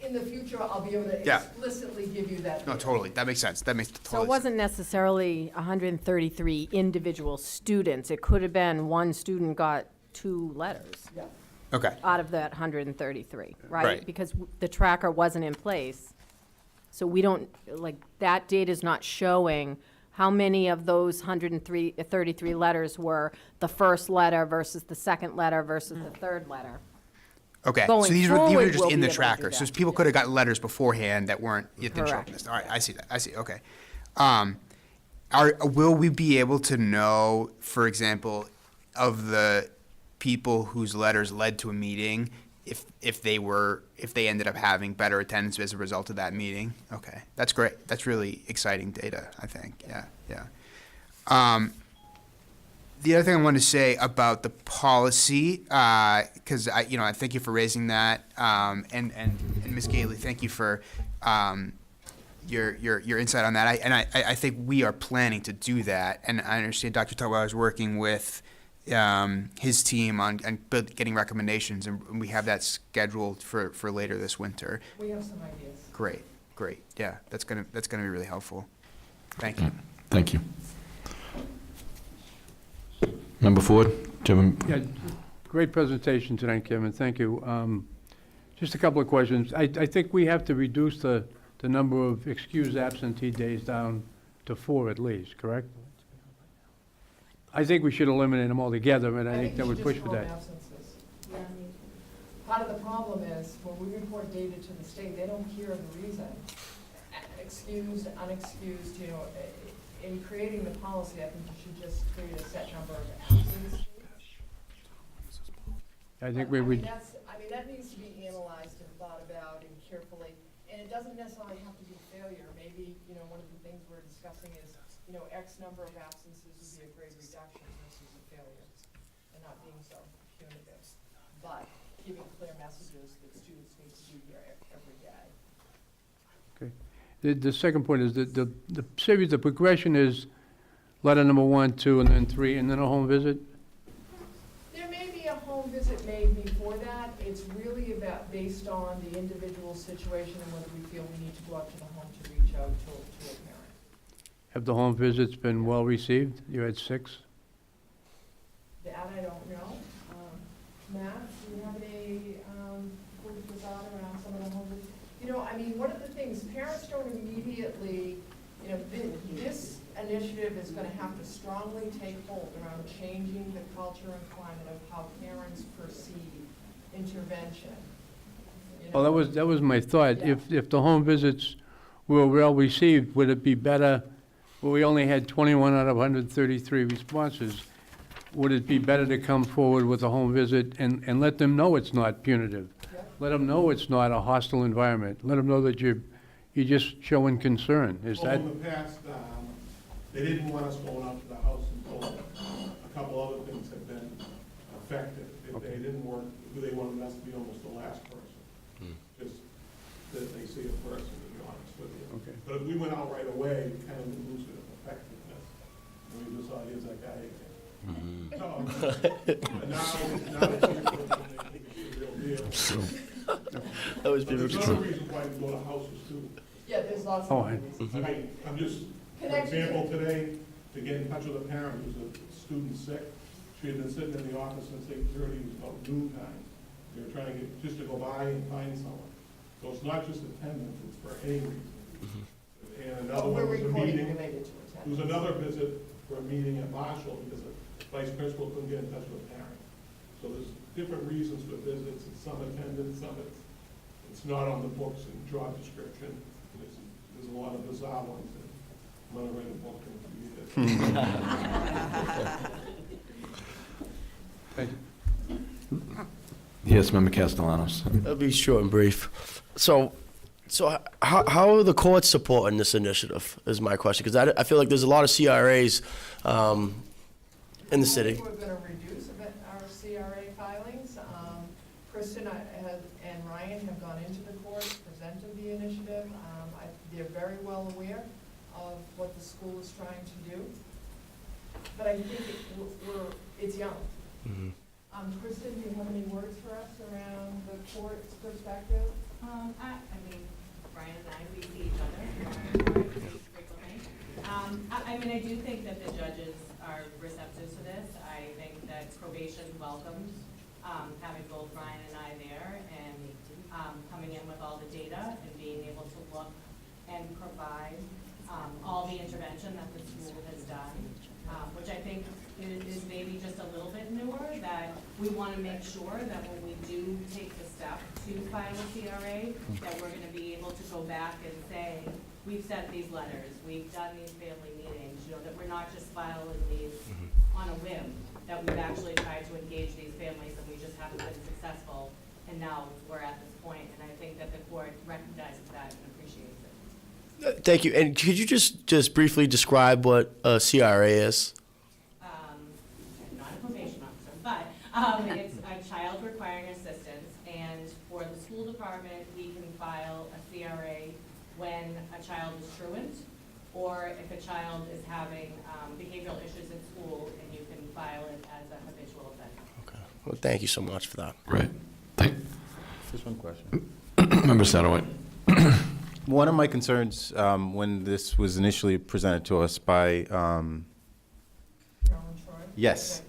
[SPEAKER 10] In the future, I'll be able to
[SPEAKER 3] Yeah.
[SPEAKER 10] explicitly give you that.
[SPEAKER 3] No,
[SPEAKER 10] data.
[SPEAKER 3] totally. That makes sense. That makes
[SPEAKER 11] So
[SPEAKER 3] total
[SPEAKER 11] it wasn't necessarily 133 individual students. It could have been one student got 2 letters
[SPEAKER 10] Yeah.
[SPEAKER 3] Okay.
[SPEAKER 11] out of that 133, right?
[SPEAKER 3] Right.
[SPEAKER 11] Because the tracker wasn't in place. So we don't, like, that data is not showing how many of those 133 letters were the first letter versus the second letter versus the third letter.
[SPEAKER 3] Okay.
[SPEAKER 11] Going
[SPEAKER 3] So these were
[SPEAKER 11] forward,
[SPEAKER 3] just
[SPEAKER 11] we'll
[SPEAKER 3] in
[SPEAKER 11] be
[SPEAKER 3] the
[SPEAKER 11] able to do
[SPEAKER 3] tracker. So
[SPEAKER 11] that.
[SPEAKER 3] people could have gotten letters beforehand that weren't yet didn't show up in
[SPEAKER 11] Correct.
[SPEAKER 3] this. All right. I see that. I see. Okay. Will we be able to know, for example, of the people whose letters led to a meeting, if they ended up having better attendance as a result of that meeting? Okay, that's great. That's really exciting data, I think. Yeah. The other thing I wanted to say about the policy, because I thank you for raising that, and Ms. Gately, thank you for your insight on that. I think we are planning to do that, and I understand Dr. Tugwell is working with his team on getting recommendations, and we have that scheduled for later this winter.
[SPEAKER 10] We have some ideas.
[SPEAKER 3] Great. Yeah, that's gonna be really helpful. Thank you.
[SPEAKER 1] Thank you. Member Ford, do you have
[SPEAKER 9] Yeah, great presentation tonight, Kevin, thank you. Just a couple of questions. I think we have to reduce the number of excused absentee days down to 4 at least, correct? I think we should eliminate them altogether, and I think that
[SPEAKER 10] we
[SPEAKER 9] would
[SPEAKER 10] should
[SPEAKER 9] push
[SPEAKER 10] just
[SPEAKER 9] for
[SPEAKER 10] call
[SPEAKER 9] that.
[SPEAKER 10] them absences. Part of the problem is, when we report data to the state, they don't hear the reason. Excused, unexcused, in creating the policy, I think you should just create a set number of absences.
[SPEAKER 9] I think
[SPEAKER 10] But,
[SPEAKER 9] we would,
[SPEAKER 10] that needs to be analyzed and thought about and carefully, and it doesn't necessarily have to be failure. Maybe, one of the things we're discussing is, X number of absences would be a grade reduction versus a failure, and not being so punitive. But giving clear messages that students need to be here every day.
[SPEAKER 9] the second point is that the series, the progression is letter number 1, 2, and then 3, and then a home visit?
[SPEAKER 10] There may be a home visit made before that. It's really based on the individual situation and whether we feel we need to go out to the home to reach out to a parent.
[SPEAKER 9] Have the home visits been well received? You had 6?
[SPEAKER 10] That I don't know. Matt, do you have any food for thought around some of the home visits? One of the things, parents don't immediately, this initiative is going to have to strongly take hold around changing the culture and climate of how parents perceive intervention.
[SPEAKER 9] Well, that was my thought.
[SPEAKER 10] Yeah.
[SPEAKER 9] If the home visits were well received, would it be better, well, we only had 21 out of 133 responses. Would it be better to come forward with a home visit and let them know it's not punitive?
[SPEAKER 10] Yep.
[SPEAKER 9] Let them know it's not a hostile environment. Let them know that you're just showing concern. Is
[SPEAKER 12] Well,
[SPEAKER 9] that,
[SPEAKER 12] in the past, they didn't want us going out to the house until a couple other things had been effective. If they didn't work, they wanted us to be almost the last person. Just that they see a person, to be honest with you.
[SPEAKER 9] okay.
[SPEAKER 12] But if we went out right away, we kind of lose the effectiveness. And we just saw, here's that guy again. But now that people think it's the real deal.
[SPEAKER 8] That was
[SPEAKER 12] But there's
[SPEAKER 8] beautiful.
[SPEAKER 12] other reasons why we go to houses too.
[SPEAKER 10] Yeah, there's lots
[SPEAKER 9] Oh,
[SPEAKER 10] of
[SPEAKER 9] I-
[SPEAKER 10] reasons.
[SPEAKER 12] I'm just, for example, today, to get in touch with a parent who's a student sick, she had been sitting in the office since 8:30, it was about noon time. They were trying to get, just to go by and find someone. So it's not just attendance, it's for any reason. And another
[SPEAKER 10] We're
[SPEAKER 12] one was a
[SPEAKER 10] recording
[SPEAKER 12] meeting,
[SPEAKER 10] related to
[SPEAKER 12] there was
[SPEAKER 10] attendance.
[SPEAKER 12] another visit for a meeting at Marshall because the vice principal couldn't get in touch with a parent. So there's different reasons for visits, and some attendance, some it's not on the books and job description. There's a lot of bizarre ones that I'm gonna write a book in a few years.
[SPEAKER 9] Thank you.
[SPEAKER 1] Yes, Member Castellanos.
[SPEAKER 8] I'll be short and brief. So how are the courts supporting this initiative is my question, because I feel like there's a lot of CRAs in the city.
[SPEAKER 10] We're going to reduce our CRA filings. Kristen and Ryan have gone into the courts, presented the initiative. They're very well aware of what the school is trying to do. but I think it's young. Kristen, do you have any words for us around the court's perspective?
[SPEAKER 13] I mean, Brian and I, we see each other frequently. I do think that the judges are receptive to this. I think that probation welcomed having both Brian and I there and coming in with all the data and being able to look and provide all the intervention that the school has done, which I think is maybe just a little bit newer, that we want to make sure that when we do take the step to file a CRA, that we're going to be able to go back and say, we've sent these letters, we've done these family meetings, that we're not just filing these on a whim, that we've actually tried to engage these families and we just haven't been successful, and now we're at this point, and I think that the court recognizes that and appreciates it.
[SPEAKER 8] Thank you. And could you just briefly describe what a CRA is?
[SPEAKER 13] I'm not a probation officer, but it's a child requiring assistance, and for the school department, we can file a CRA when a child is truant, or if a child is having behavioral issues in school, and you can file it as a habitual offender.
[SPEAKER 8] Okay. Well, thank you so much for that.
[SPEAKER 1] Right.
[SPEAKER 6] Just one question.
[SPEAKER 1] Member Satterwhite.
[SPEAKER 6] One of my concerns when this was initially presented to us by, yes,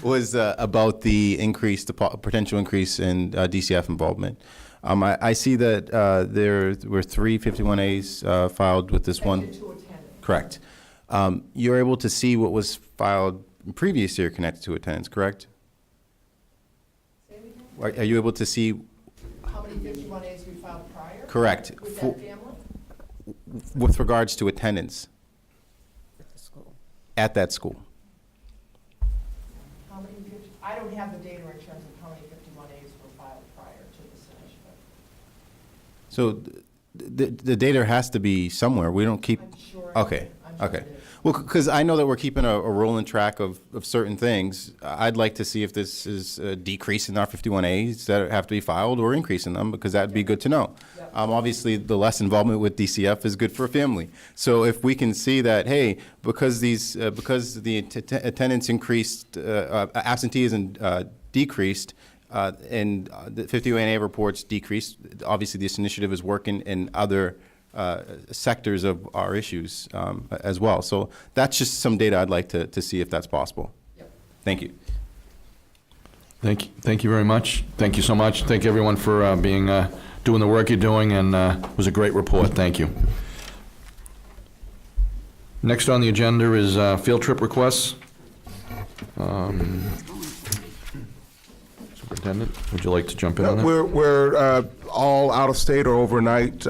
[SPEAKER 6] was about the increase, the potential increase in DCF involvement. I see that there were 3 51As filed with this one.
[SPEAKER 10] Connected to attendance.
[SPEAKER 6] Correct. You're able to see what was filed in previous year connected to attendance, correct?
[SPEAKER 10] Say it again?
[SPEAKER 6] Are you able to see?
[SPEAKER 10] How many 51As we filed prior?
[SPEAKER 6] Correct.
[SPEAKER 10] With that family?
[SPEAKER 6] With regards to attendance at that school.
[SPEAKER 10] How many, I don't have the data in terms of how many 51As were filed prior to this initiative.
[SPEAKER 6] So the data has to be somewhere. We don't keep.
[SPEAKER 10] I'm sure.
[SPEAKER 6] Okay.
[SPEAKER 10] I'm sure
[SPEAKER 6] Okay.
[SPEAKER 10] it is.
[SPEAKER 6] Well, because I know that we're keeping a rolling track of certain things. I'd like to see if this is a decrease in our 51As that have to be filed or increase in them, because that'd be good to know.
[SPEAKER 10] Yep.
[SPEAKER 6] Obviously, the less involvement with DCF is good for a family. So if we can see that, hey, because the attendance increased, absenteeism decreased, and the 51A reports decreased, obviously this initiative is working in other sectors of our issues as well. So that's just some data I'd like to see if that's possible.
[SPEAKER 10] Yep.
[SPEAKER 6] Thank you.
[SPEAKER 1] Thank you very much. Thank you so much. Thank everyone for doing the work you're doing, and it was a great report. Thank you. Next on the agenda is field trip requests. Superintendent, would you like to jump in on that?
[SPEAKER 5] We're all out-of-state or overnight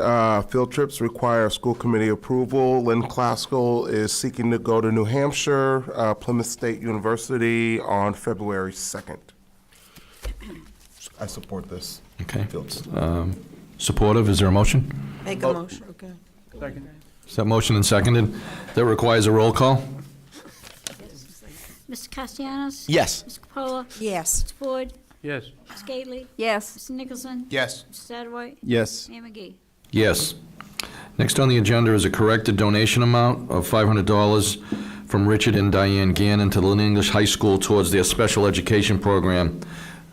[SPEAKER 5] field trips require school committee approval. Lynn Classical is seeking to go to New Hampshire, Plymouth State University on February 2nd. I support this.
[SPEAKER 1] Okay.
[SPEAKER 5] Field trip.
[SPEAKER 1] Supportive, is there a motion?
[SPEAKER 14] Make a motion, okay.
[SPEAKER 9] Second.
[SPEAKER 1] Is that motion and seconded? That requires a roll call?
[SPEAKER 7] Mr. Castellanos?
[SPEAKER 8] Yes.
[SPEAKER 7] Ms. Capola?
[SPEAKER 14] Yes.
[SPEAKER 7] Mr. Ford?
[SPEAKER 9] Yes.
[SPEAKER 7] Ms. Gately?
[SPEAKER 4] Yes.
[SPEAKER 7] Mr. Nicholson?
[SPEAKER 3] Yes.
[SPEAKER 7] Mr. Satterwhite?
[SPEAKER 6] Yes.
[SPEAKER 7] Mayor McGee?
[SPEAKER 1] Yes. Next on the agenda is a corrected donation amount of $500 from Richard and Diane Gannon to the Lynn English High School towards their special education program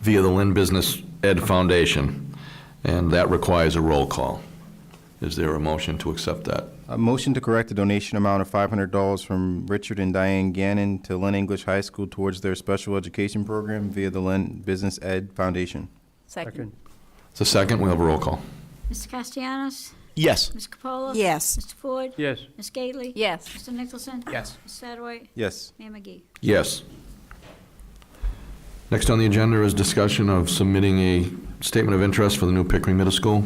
[SPEAKER 1] via the Lynn Business Ed Foundation, and that requires a roll call. Is there a motion to accept that?
[SPEAKER 6] A motion to correct the donation amount of $500 from Richard and Diane Gannon to Lynn English High School towards their special education program via the Lynn Business Ed Foundation.
[SPEAKER 4] Second.
[SPEAKER 1] It's a second, we have a roll call.
[SPEAKER 7] Mr. Castellanos?
[SPEAKER 8] Yes.
[SPEAKER 7] Ms. Capola?
[SPEAKER 14] Yes.
[SPEAKER 7] Mr. Ford?
[SPEAKER 9] Yes.
[SPEAKER 7] Ms. Gately?
[SPEAKER 4] Yes.
[SPEAKER 7] Mr. Nicholson?
[SPEAKER 3] Yes.
[SPEAKER 7] Mr. Satterwhite?
[SPEAKER 6] Yes.
[SPEAKER 7] Mayor McGee?
[SPEAKER 1] Yes. Next on the agenda is discussion of submitting a statement of interest for the new Pickering Middle School.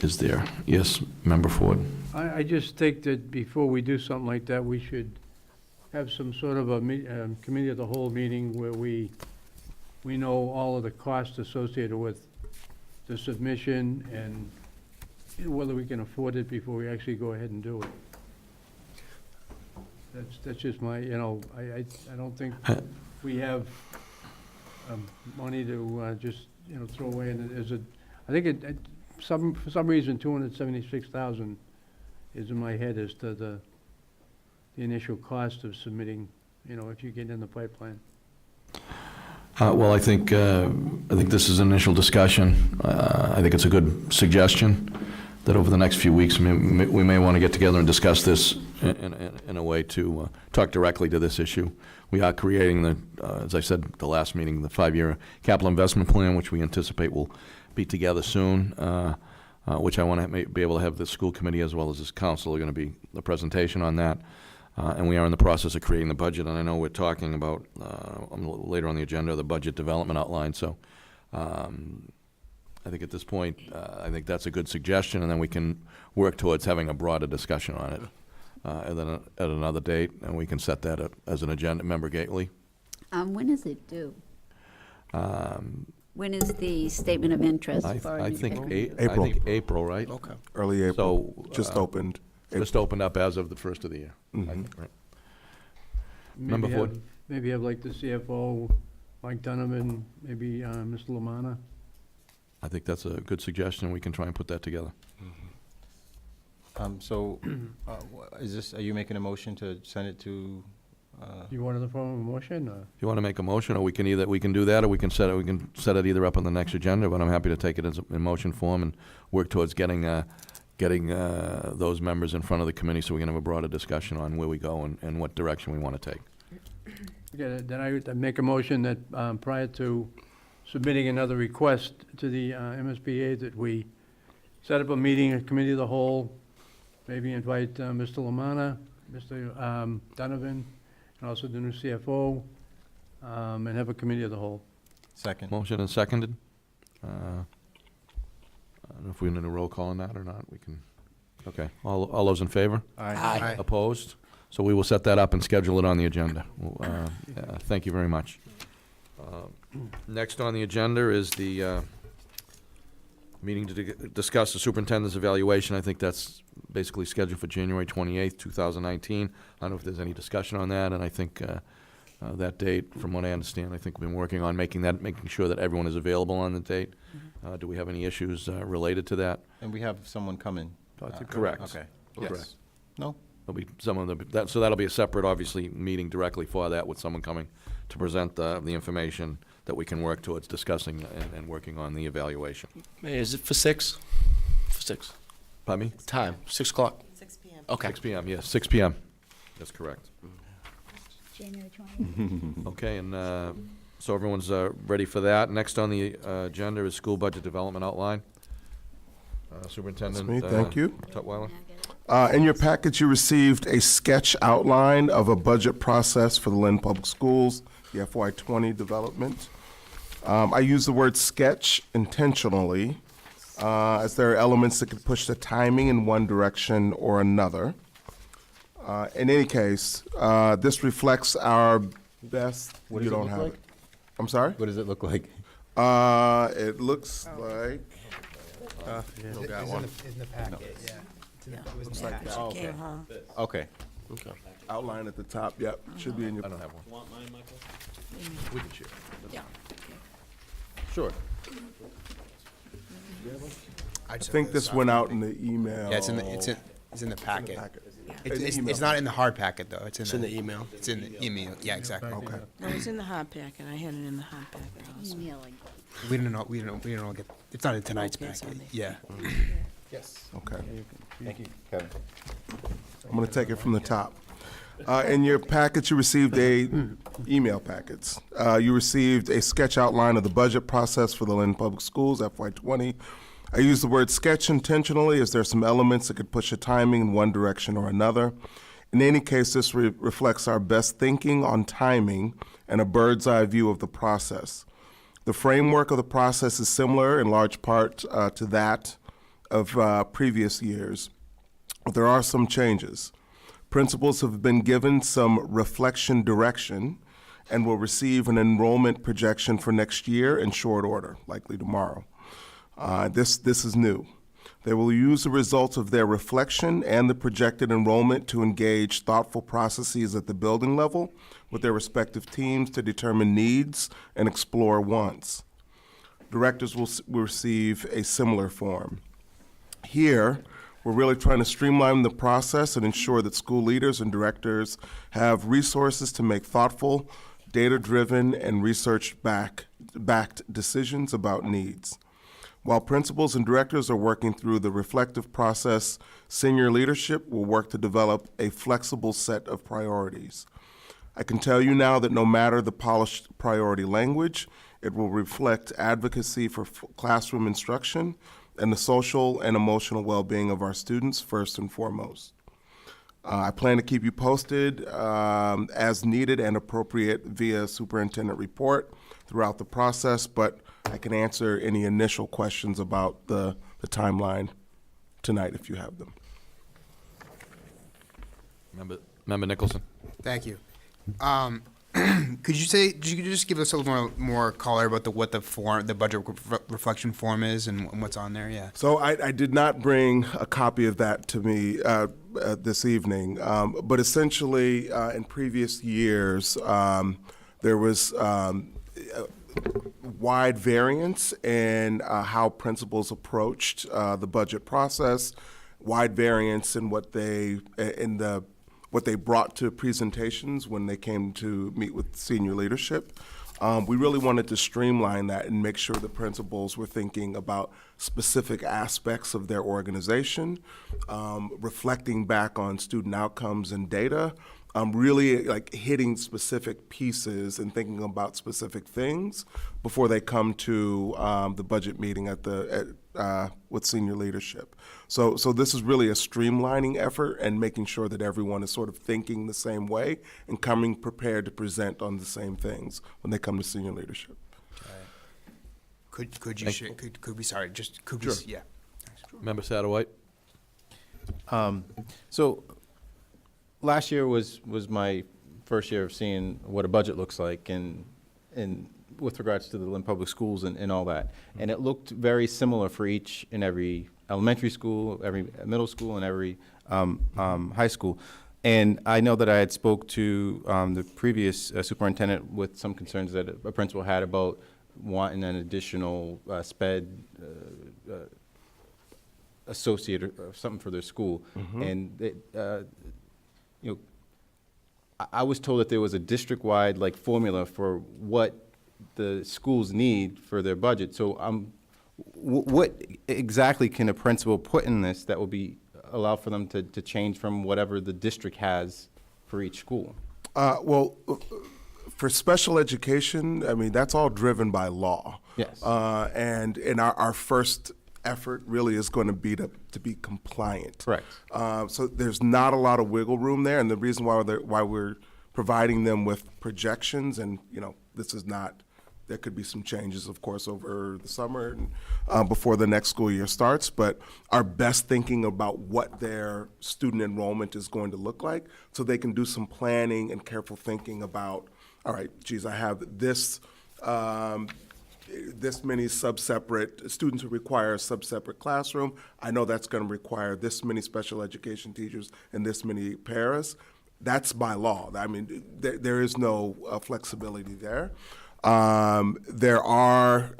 [SPEAKER 1] Is there? Yes, Member Ford.
[SPEAKER 9] I just think that before we do something like that, we should have some sort of a committee of the whole meeting where we know all of the costs associated with the submission and whether we can afford it before we actually go ahead and do it. That's just my, I don't think we have money to just, throw away. And I think for some reason, $276,000 is in my head as to the initial cost of submitting, if you get in the pipeline.
[SPEAKER 1] Well, I think this is an initial discussion. I think it's a good suggestion that over the next few weeks, we may want to get together and discuss this in a way to talk directly to this issue. We are creating as I said, the last meeting, the 5-year capital investment plan, which we anticipate will be together soon, which I want to be able to have the school committee as well as this council are going to be the presentation on that. And we are in the process of creating the budget, and I know we're talking about, later on the agenda, the budget development outline, so I think at this point, I think that's a good suggestion, and then we can work towards having a broader discussion on it at another date, and we can set that up as an agenda. Member Gately?
[SPEAKER 4] When is it due? When is the statement of interest for a
[SPEAKER 1] I
[SPEAKER 4] new
[SPEAKER 1] think
[SPEAKER 4] pick?
[SPEAKER 5] April.
[SPEAKER 1] I think April, right?
[SPEAKER 8] Okay.
[SPEAKER 5] Early April,
[SPEAKER 1] So,
[SPEAKER 5] just opened.
[SPEAKER 1] Just opened up as of the first of the year, I think, right? Member
[SPEAKER 9] Maybe
[SPEAKER 1] Ford?
[SPEAKER 9] have- Maybe have like the CFO, Mike Donovan, maybe Mr. Lamana.
[SPEAKER 1] I think that's a good suggestion, we can try and put that together.
[SPEAKER 6] So, are you making a motion to send it to,
[SPEAKER 9] You wanted the form of a motion, or?
[SPEAKER 1] If you want to make a motion, or we can do that, or we can set it either up on the next agenda, but I'm happy to take it in motion form and work towards getting those members in front of the committee so we can have a broader discussion on where we go and what direction we want to take.
[SPEAKER 9] Okay, then I would make a motion that prior to submitting another request to the MSBA, that we set up a meeting, a committee of the whole, maybe invite Mr. Lamana, Mr. Donovan, and also the new CFO, and have a committee of the whole.
[SPEAKER 6] second?
[SPEAKER 1] Motion and seconded. I don't know if we need a roll call on that or not. We can, okay. All those in favor?
[SPEAKER 8] Aye.
[SPEAKER 1] Opposed? So we will set that up and schedule it on the agenda. Thank you very much. Next on the agenda is the meeting to discuss the superintendent's evaluation. I think that's basically scheduled for January 28th, 2019. I don't know if there's any discussion on that, and I think that date, from what I understand, I think we've been working on making sure that everyone is available on the date. Do we have any issues related to that?
[SPEAKER 6] And we have someone coming?
[SPEAKER 1] Correct.
[SPEAKER 6] Okay.
[SPEAKER 1] Yes.
[SPEAKER 6] Correct. No?
[SPEAKER 1] There'll be someone, so that'll be a separate, obviously, meeting directly for that with someone coming to present the information that we can work towards discussing and working on the evaluation.
[SPEAKER 8] Hey, is it for 6? For 6.
[SPEAKER 1] Pardon me?
[SPEAKER 8] Time, 6 o'clock?
[SPEAKER 7] 6 p.m.
[SPEAKER 8] Okay.
[SPEAKER 1] 6 p.m., yes, 6 p.m. That's correct.
[SPEAKER 7] January 20th.
[SPEAKER 1] Okay, and so everyone's ready for that. Next on the agenda is school budget development outline. Superintendent.
[SPEAKER 5] That's me, thank you.
[SPEAKER 1] Tutwiler.
[SPEAKER 5] In your package, you received a sketch outline of a budget process for the Lynn Public Schools, the FY20 development. I use the word sketch intentionally, as there are elements that could push the timing in one direction or another. In any case, this reflects our best.
[SPEAKER 6] What does
[SPEAKER 5] You
[SPEAKER 6] it
[SPEAKER 5] don't
[SPEAKER 6] look
[SPEAKER 5] have
[SPEAKER 6] like?
[SPEAKER 5] it. I'm sorry?
[SPEAKER 6] What does it look like?
[SPEAKER 5] It looks like.
[SPEAKER 3] Got one. In the packet, yeah.
[SPEAKER 5] Looks like that.
[SPEAKER 6] Okay. Okay.
[SPEAKER 8] Okay.
[SPEAKER 5] Outline at the top. Yep, should be in your.
[SPEAKER 1] I don't have one.
[SPEAKER 2] Want mine, Michael?
[SPEAKER 1] We can share.
[SPEAKER 7] Yeah.
[SPEAKER 1] Sure.
[SPEAKER 5] I think this went out in the email.
[SPEAKER 3] Yeah, it's in the packet.
[SPEAKER 5] packet.
[SPEAKER 3] It's
[SPEAKER 5] email.
[SPEAKER 3] not in the hard packet, though.
[SPEAKER 8] It's in the email.
[SPEAKER 3] It's in the email, yeah, exactly.
[SPEAKER 5] Okay.
[SPEAKER 7] No, it's in the hard packet. I had it in the hard packet also.
[SPEAKER 4] Emailing.
[SPEAKER 3] We don't all get, it's not in tonight's
[SPEAKER 7] Okay, it's
[SPEAKER 3] packet,
[SPEAKER 7] on there.
[SPEAKER 3] yeah.
[SPEAKER 6] Yes.
[SPEAKER 5] Okay.
[SPEAKER 6] Thank you, Kevin.
[SPEAKER 5] I'm going to take it from the top. In your package, you received email packets. You received a sketch outline of the budget process for the Lynn Public Schools, FY20. I use the word sketch intentionally as there are some elements that could push the timing in one direction or another. In any case, this reflects our best thinking on timing and a bird's eye view of the process. The framework of the process is similar in large part to that of previous years, but there are some changes. Principals have been given some reflection direction and will receive an enrollment projection for next year in short order, likely tomorrow. This is new. They will use the results of their reflection and the projected enrollment to engage thoughtful processes at the building level with their respective teams to determine needs and explore wants. Directors will receive a similar form. Here, We're really trying to streamline the process and ensure that school leaders and directors have resources to make thoughtful, data-driven, and research-backed decisions about needs. While principals and directors are working through the reflective process, senior leadership will work to develop a flexible set of priorities. I can tell you now that no matter the polished priority language, it will reflect advocacy for classroom instruction and the social and emotional well-being of our students first and foremost. I plan to keep you posted as needed and appropriate via superintendent report throughout the process, but I can answer any initial questions about the timeline tonight if you have them.
[SPEAKER 1] Member Nicholson.
[SPEAKER 3] Thank you. Could you just give us a little more color about what the budget reflection form is and what's on there? Yeah.
[SPEAKER 5] So I did not bring a copy of that to me this evening, but essentially in previous years there was wide variance in how principals approached the budget process, wide variance in what they brought to presentations when they came to meet with senior leadership. We really wanted to streamline that and make sure the principals were thinking about specific aspects of their organization, reflecting back on student outcomes and data, really like hitting specific pieces and thinking about specific things before they come to the budget meeting with senior leadership. So this is really a streamlining effort and making sure that everyone is sort of thinking the same way and coming prepared to present on the same things when they come to senior leadership.
[SPEAKER 3] Could we
[SPEAKER 5] Sure.
[SPEAKER 3] yeah.
[SPEAKER 1] Member Satterwhite.
[SPEAKER 6] So last year was my first year of seeing what a budget looks like and with regards to the Lynn Public Schools and all that. And it looked very similar for each and every elementary school, every middle school, and every high school. And I know that I had spoke to the previous superintendent with some concerns that a principal had about wanting an additional SPED associate or something for their school.
[SPEAKER 5] Mm-hmm.
[SPEAKER 6] And I was told that there was a district-wide like formula for what the schools need for their budget. So what exactly can a principal put in this that will be allow for them to change from whatever the district has for each school?
[SPEAKER 5] Well, for special education, I mean, that's all driven by law.
[SPEAKER 6] Yes.
[SPEAKER 5] And our first effort really is going to be to be compliant.
[SPEAKER 6] Correct.
[SPEAKER 5] So there's not a lot of wiggle room there, and the reason why we're providing them with projections, and this is not. There could be some changes, of course, over the summer and before the next school year starts, but our best thinking about what their student enrollment is going to look like so they can do some planning and careful thinking about, all right, geez, I have this many sub-separate students who require a sub-separate classroom. I know that's going to require this many special education teachers and this many paras. That's by law. I mean, there is no flexibility there. There are,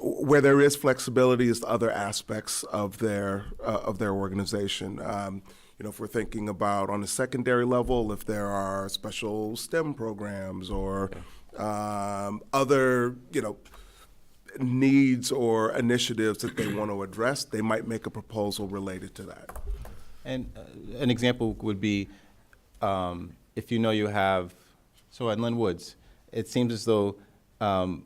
[SPEAKER 5] where there is flexibility is other aspects of their organization. If we're thinking about on the secondary level, if there are special STEM programs or other, needs or initiatives that they want to address, they might make a proposal related to that.
[SPEAKER 6] And an example would be if you have, so at Lynn Woods, it seems as though 1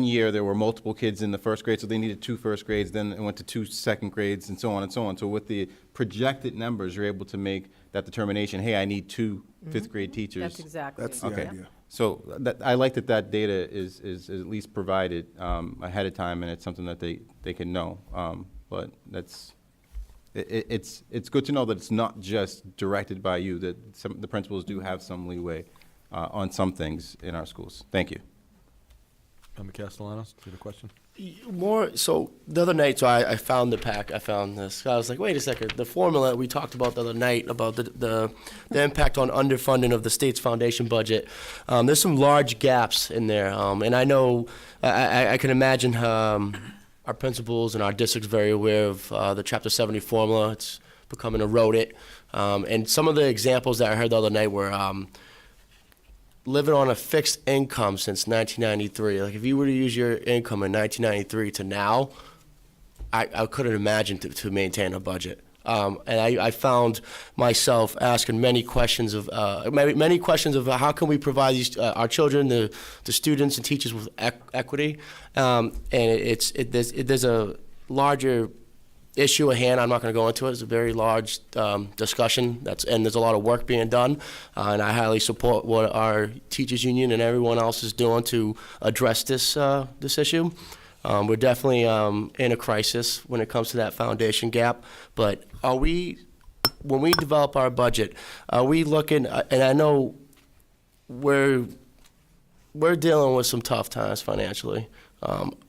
[SPEAKER 6] year there were multiple kids in the first grade, so they needed 2 first grades, then it went to 2 second grades, and so on and so on. So with the projected numbers, you're able to make that determination, hey, I need 2 fifth grade teachers.
[SPEAKER 11] That's exactly.
[SPEAKER 5] That's the idea.
[SPEAKER 6] So I like that data is at least provided ahead of time, and it's something that they can know. But it's good to know that it's not just directed by you, that the principals do have some leeway on some things in our schools. Thank you.
[SPEAKER 1] Member Castellanos, do you have a question?
[SPEAKER 8] So the other night, I found the pack, I found this. I was like, wait a second, the formula we talked about the other night about the impact on underfunding of the state's foundation budget, there's some large gaps in there. And I know, I can imagine our principals and our district's very aware of the Chapter 70 formula. It's becoming eroded. And some of the examples that I heard the other night were living on a fixed income since 1993. Like if you were to use your income in 1993 to now, I couldn't imagine to maintain a budget. And I found myself asking many questions of how can we provide these our children, the students and teachers with equity, and there's a larger issue at hand. I'm not going to go into it. It's a very large discussion. And there's a lot of work being done, and I highly support what our teachers union and everyone else is doing to address this issue. We're definitely in a crisis when it comes to that foundation gap. But when we develop our budget, are we looking? And I know we're dealing with some tough times financially.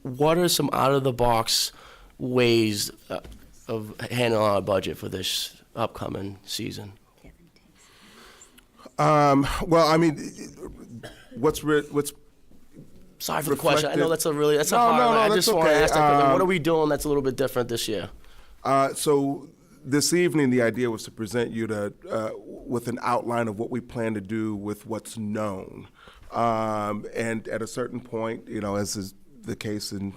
[SPEAKER 8] What are some out of the box ways of handling our budget for this upcoming season?
[SPEAKER 5] Well, I mean, what's
[SPEAKER 8] Sorry for the question. I know that's a hard one. I
[SPEAKER 5] that's
[SPEAKER 8] just want to
[SPEAKER 5] okay.
[SPEAKER 8] ask that, what are we doing that's a little bit different this year?
[SPEAKER 5] So this evening, the idea was to present you with an outline of what we plan to do with what's known. And at a certain point, as is the case in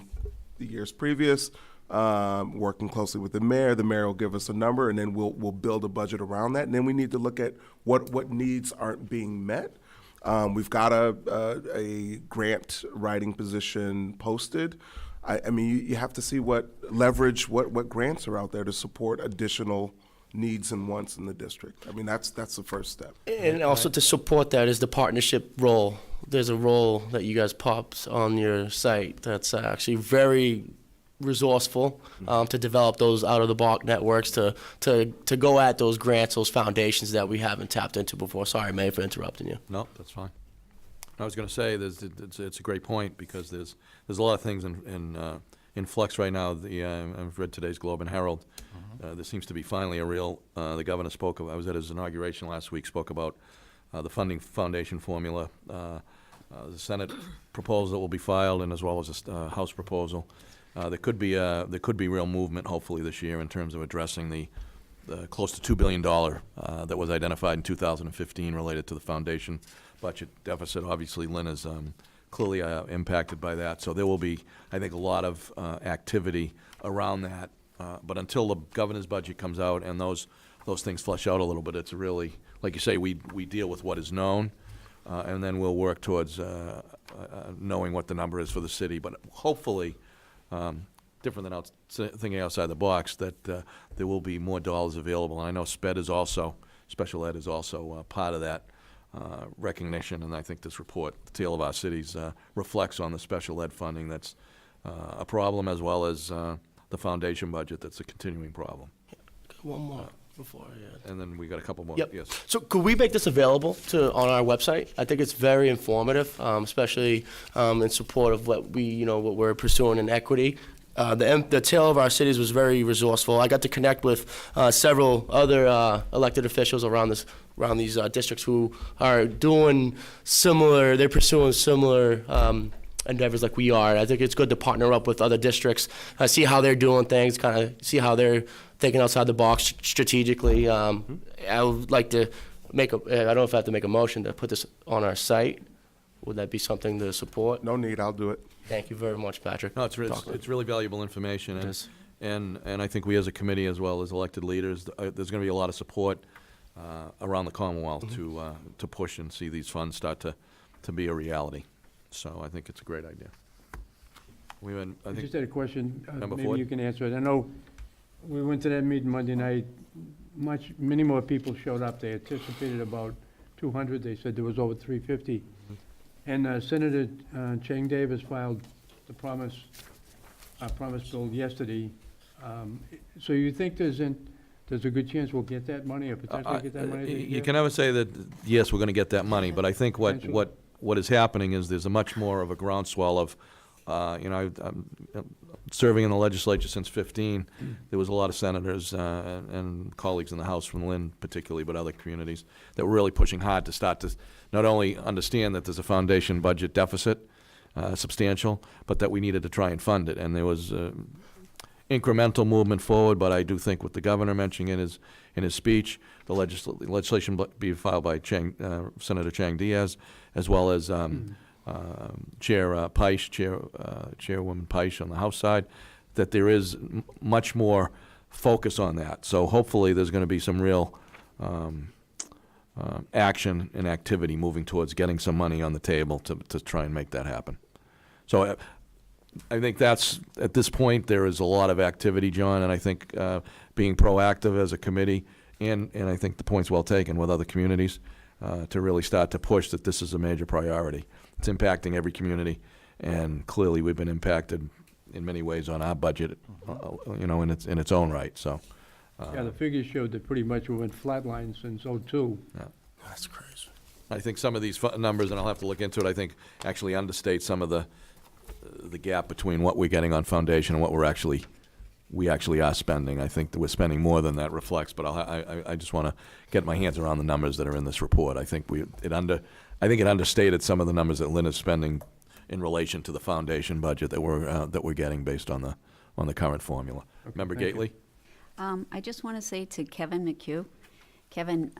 [SPEAKER 5] the years previous, working closely with the mayor will give us a number, and then we'll build a budget around that. And then we need to look at what needs aren't being met. We've got a grant writing position posted. I mean, you have to see what grants are out there to support additional needs and wants in the district. I mean, that's the first step.
[SPEAKER 8] And also to support that is the partnership role. There's a role that you guys popped on your site that's actually very resourceful to develop those out-of-the-box networks to go at those grants, those foundations that we haven't tapped into before. Sorry, May, for interrupting you.
[SPEAKER 1] No, that's fine. I was going to say it's a great point because there's a lot of things in flux right now. I've read today's Globe and Herald. There seems to be finally a real. The governor spoke of. I was at his inauguration last week. Spoke about the funding foundation formula, the Senate proposal that will be filed, and as well as a House proposal. There could be real movement, hopefully, this year in terms of addressing the close to $2 billion that was identified in 2015 related to the foundation budget deficit. Obviously, Lynn is clearly impacted by that. So there will be, I think, a lot of activity around that. But until the governor's budget comes out and those things flesh out a little bit, it's really, like you say, we deal with what is known, and then we'll work towards knowing what the number is for the city. But hopefully, different than thinking outside the box, that there will be more dollars available. And I know special ed is also part of that recognition, and I think this report, The Tale of Our Cities, reflects on the special ed funding that's a problem, as well as the foundation budget that's a continuing problem.
[SPEAKER 8] One more before,
[SPEAKER 1] And then we got a couple more.
[SPEAKER 8] Yep.
[SPEAKER 1] Yes.
[SPEAKER 8] So could we make this available on our website? I think it's very informative, especially in support of what we're pursuing in equity. The Tale of Our Cities was very resourceful. I got to connect with several other elected officials around these districts who are doing similar. They're pursuing similar endeavors like we are. I think it's good to partner up with other districts, see how they're doing things, kind of see how they're thinking outside the box strategically. I would like to I don't know if I have to make a motion to put this on our site. Would that be something to support?
[SPEAKER 5] No need, I'll do it.
[SPEAKER 8] Thank you very much, Patrick.
[SPEAKER 1] No, it's really valuable information, and I think we as a committee, as well as elected leaders, there's going to be a lot of support around the Commonwealth to push and see these funds start to be a reality. So I think it's a great idea.
[SPEAKER 9] I just had a question. Maybe
[SPEAKER 1] Ford?
[SPEAKER 9] you can answer it. I know we went to that meeting Monday night. Many more people showed up. They anticipated about 200. They said there was over 350. And Senator Chang Davis filed the promise bill yesterday. So you think there's a good chance we'll get that money, or potentially get that money this year?
[SPEAKER 1] You can never say that, yes, we're going to get that money, but I think what is happening is there's a much more of a groundswell of, I'm serving in the legislature since 15. There was a lot of senators and colleagues in the House from Lynn particularly, but other communities that were really pushing hard to start to not only understand that there's a foundation budget deficit, substantial, but that we needed to try and fund it. And there was incremental movement forward, but I do think with the governor mentioning in his speech, the legislation be filed by Senator Chang Diaz, as well as Chairwoman Peisch on the House side, that there is much more focus on that. So hopefully there's going to be some real action and activity moving towards getting some money on the table to try and make that happen. So I think that's, at this point, there is a lot of activity, John, and I think being proactive as a committee, and I think the point's well taken with other communities, to really start to push that this is a major priority. It's impacting every community, and clearly we've been impacted in many ways on our budget, in its own right, so.
[SPEAKER 9] Yeah, the figures showed that pretty much we went flatline since '02.
[SPEAKER 5] That's crazy.
[SPEAKER 1] I think some of these numbers, and I'll have to look into it, I think actually understate some of the gap between what we're getting on foundation and what we actually are spending. I think that we're spending more than that reflects, but I just want to get my hands around the numbers that are in this report. I think it understated some of the numbers that Lynn is spending in relation to the foundation budget that we're getting based on the current formula. Member
[SPEAKER 9] thank you.
[SPEAKER 1] Gately?
[SPEAKER 4] I just want to say to Kevin McHugh, Kevin,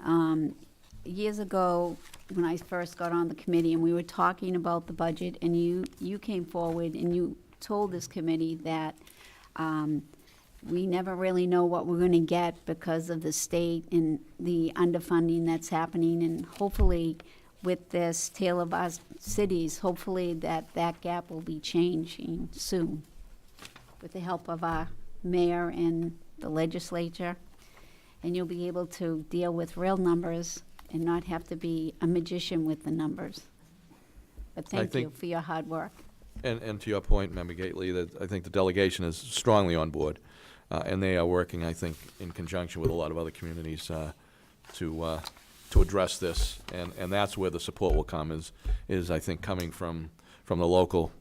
[SPEAKER 4] years ago, when I first got on the committee and we were talking about the budget, and you came forward and you told this committee that we never really know what we're going to get because of the state and the underfunding that's happening, and hopefully with this Tale of Our Cities, hopefully that gap will be changing soon with the help of our mayor and the legislature, and you'll be able to deal with real numbers and not have to be a magician with the numbers. But thank you for your hard work.
[SPEAKER 1] And to your point, Member Gately, that I think the delegation is strongly on board, and they are working, I think, in conjunction with a lot of other communities to address this, and that's where the support will come. Is I think coming from the local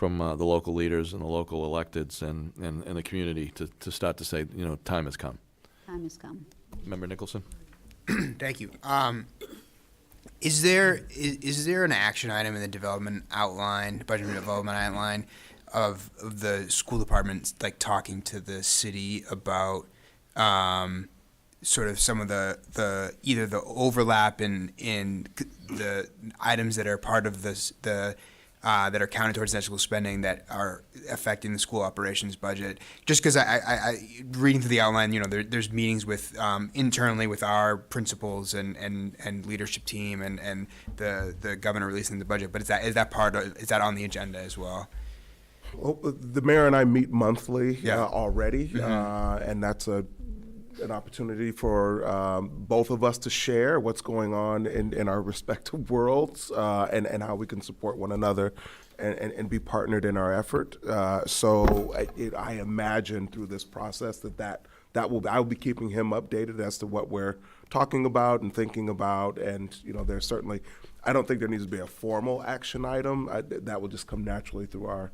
[SPEAKER 1] leaders and the local electeds and the community to start to say, time has come.
[SPEAKER 4] Time has come.
[SPEAKER 1] Member Nicholson?
[SPEAKER 3] Thank you. Is there an action item in the development outline, budget development outline, of the school department like talking to the city about sort of some of the either the overlap in the items that are part of this that are counted towards national spending that are affecting the school operations budget? Just because I reading through the outline, there's meetings with internally with our principals and leadership team and the governor releasing the budget. But is that on the agenda as well?
[SPEAKER 5] Well, the mayor and I meet monthly already,
[SPEAKER 3] Mm-hmm.
[SPEAKER 5] and that's an opportunity for both of us to share what's going on in our respective worlds and how we can support one another and be partnered in our effort. So I imagine through this process I will be keeping him updated as to what we're talking about and thinking about. And there's certainly, I don't think there needs to be a formal action item. That will just come naturally through our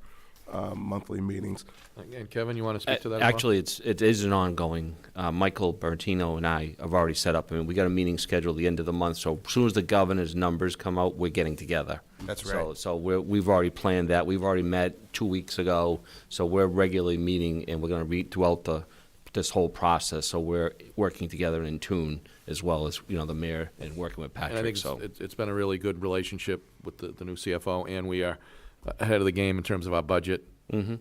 [SPEAKER 5] monthly meetings.
[SPEAKER 1] And Kevin, you want to speak to that?
[SPEAKER 14] Actually, it is an ongoing. Michael Bertino and I have already set up. We got a meeting scheduled the end of the month. So as soon as the governor's numbers come out, we're getting together.
[SPEAKER 3] That's right.
[SPEAKER 14] So we've already planned that. We've already met 2 weeks ago. So we're regularly meeting, and we're going to meet throughout this whole process. So we're working together in tune, as well as the mayor and working with Patrick.
[SPEAKER 1] And I think it's been a really good relationship with the new CFO, and we are ahead of the game in terms of our budget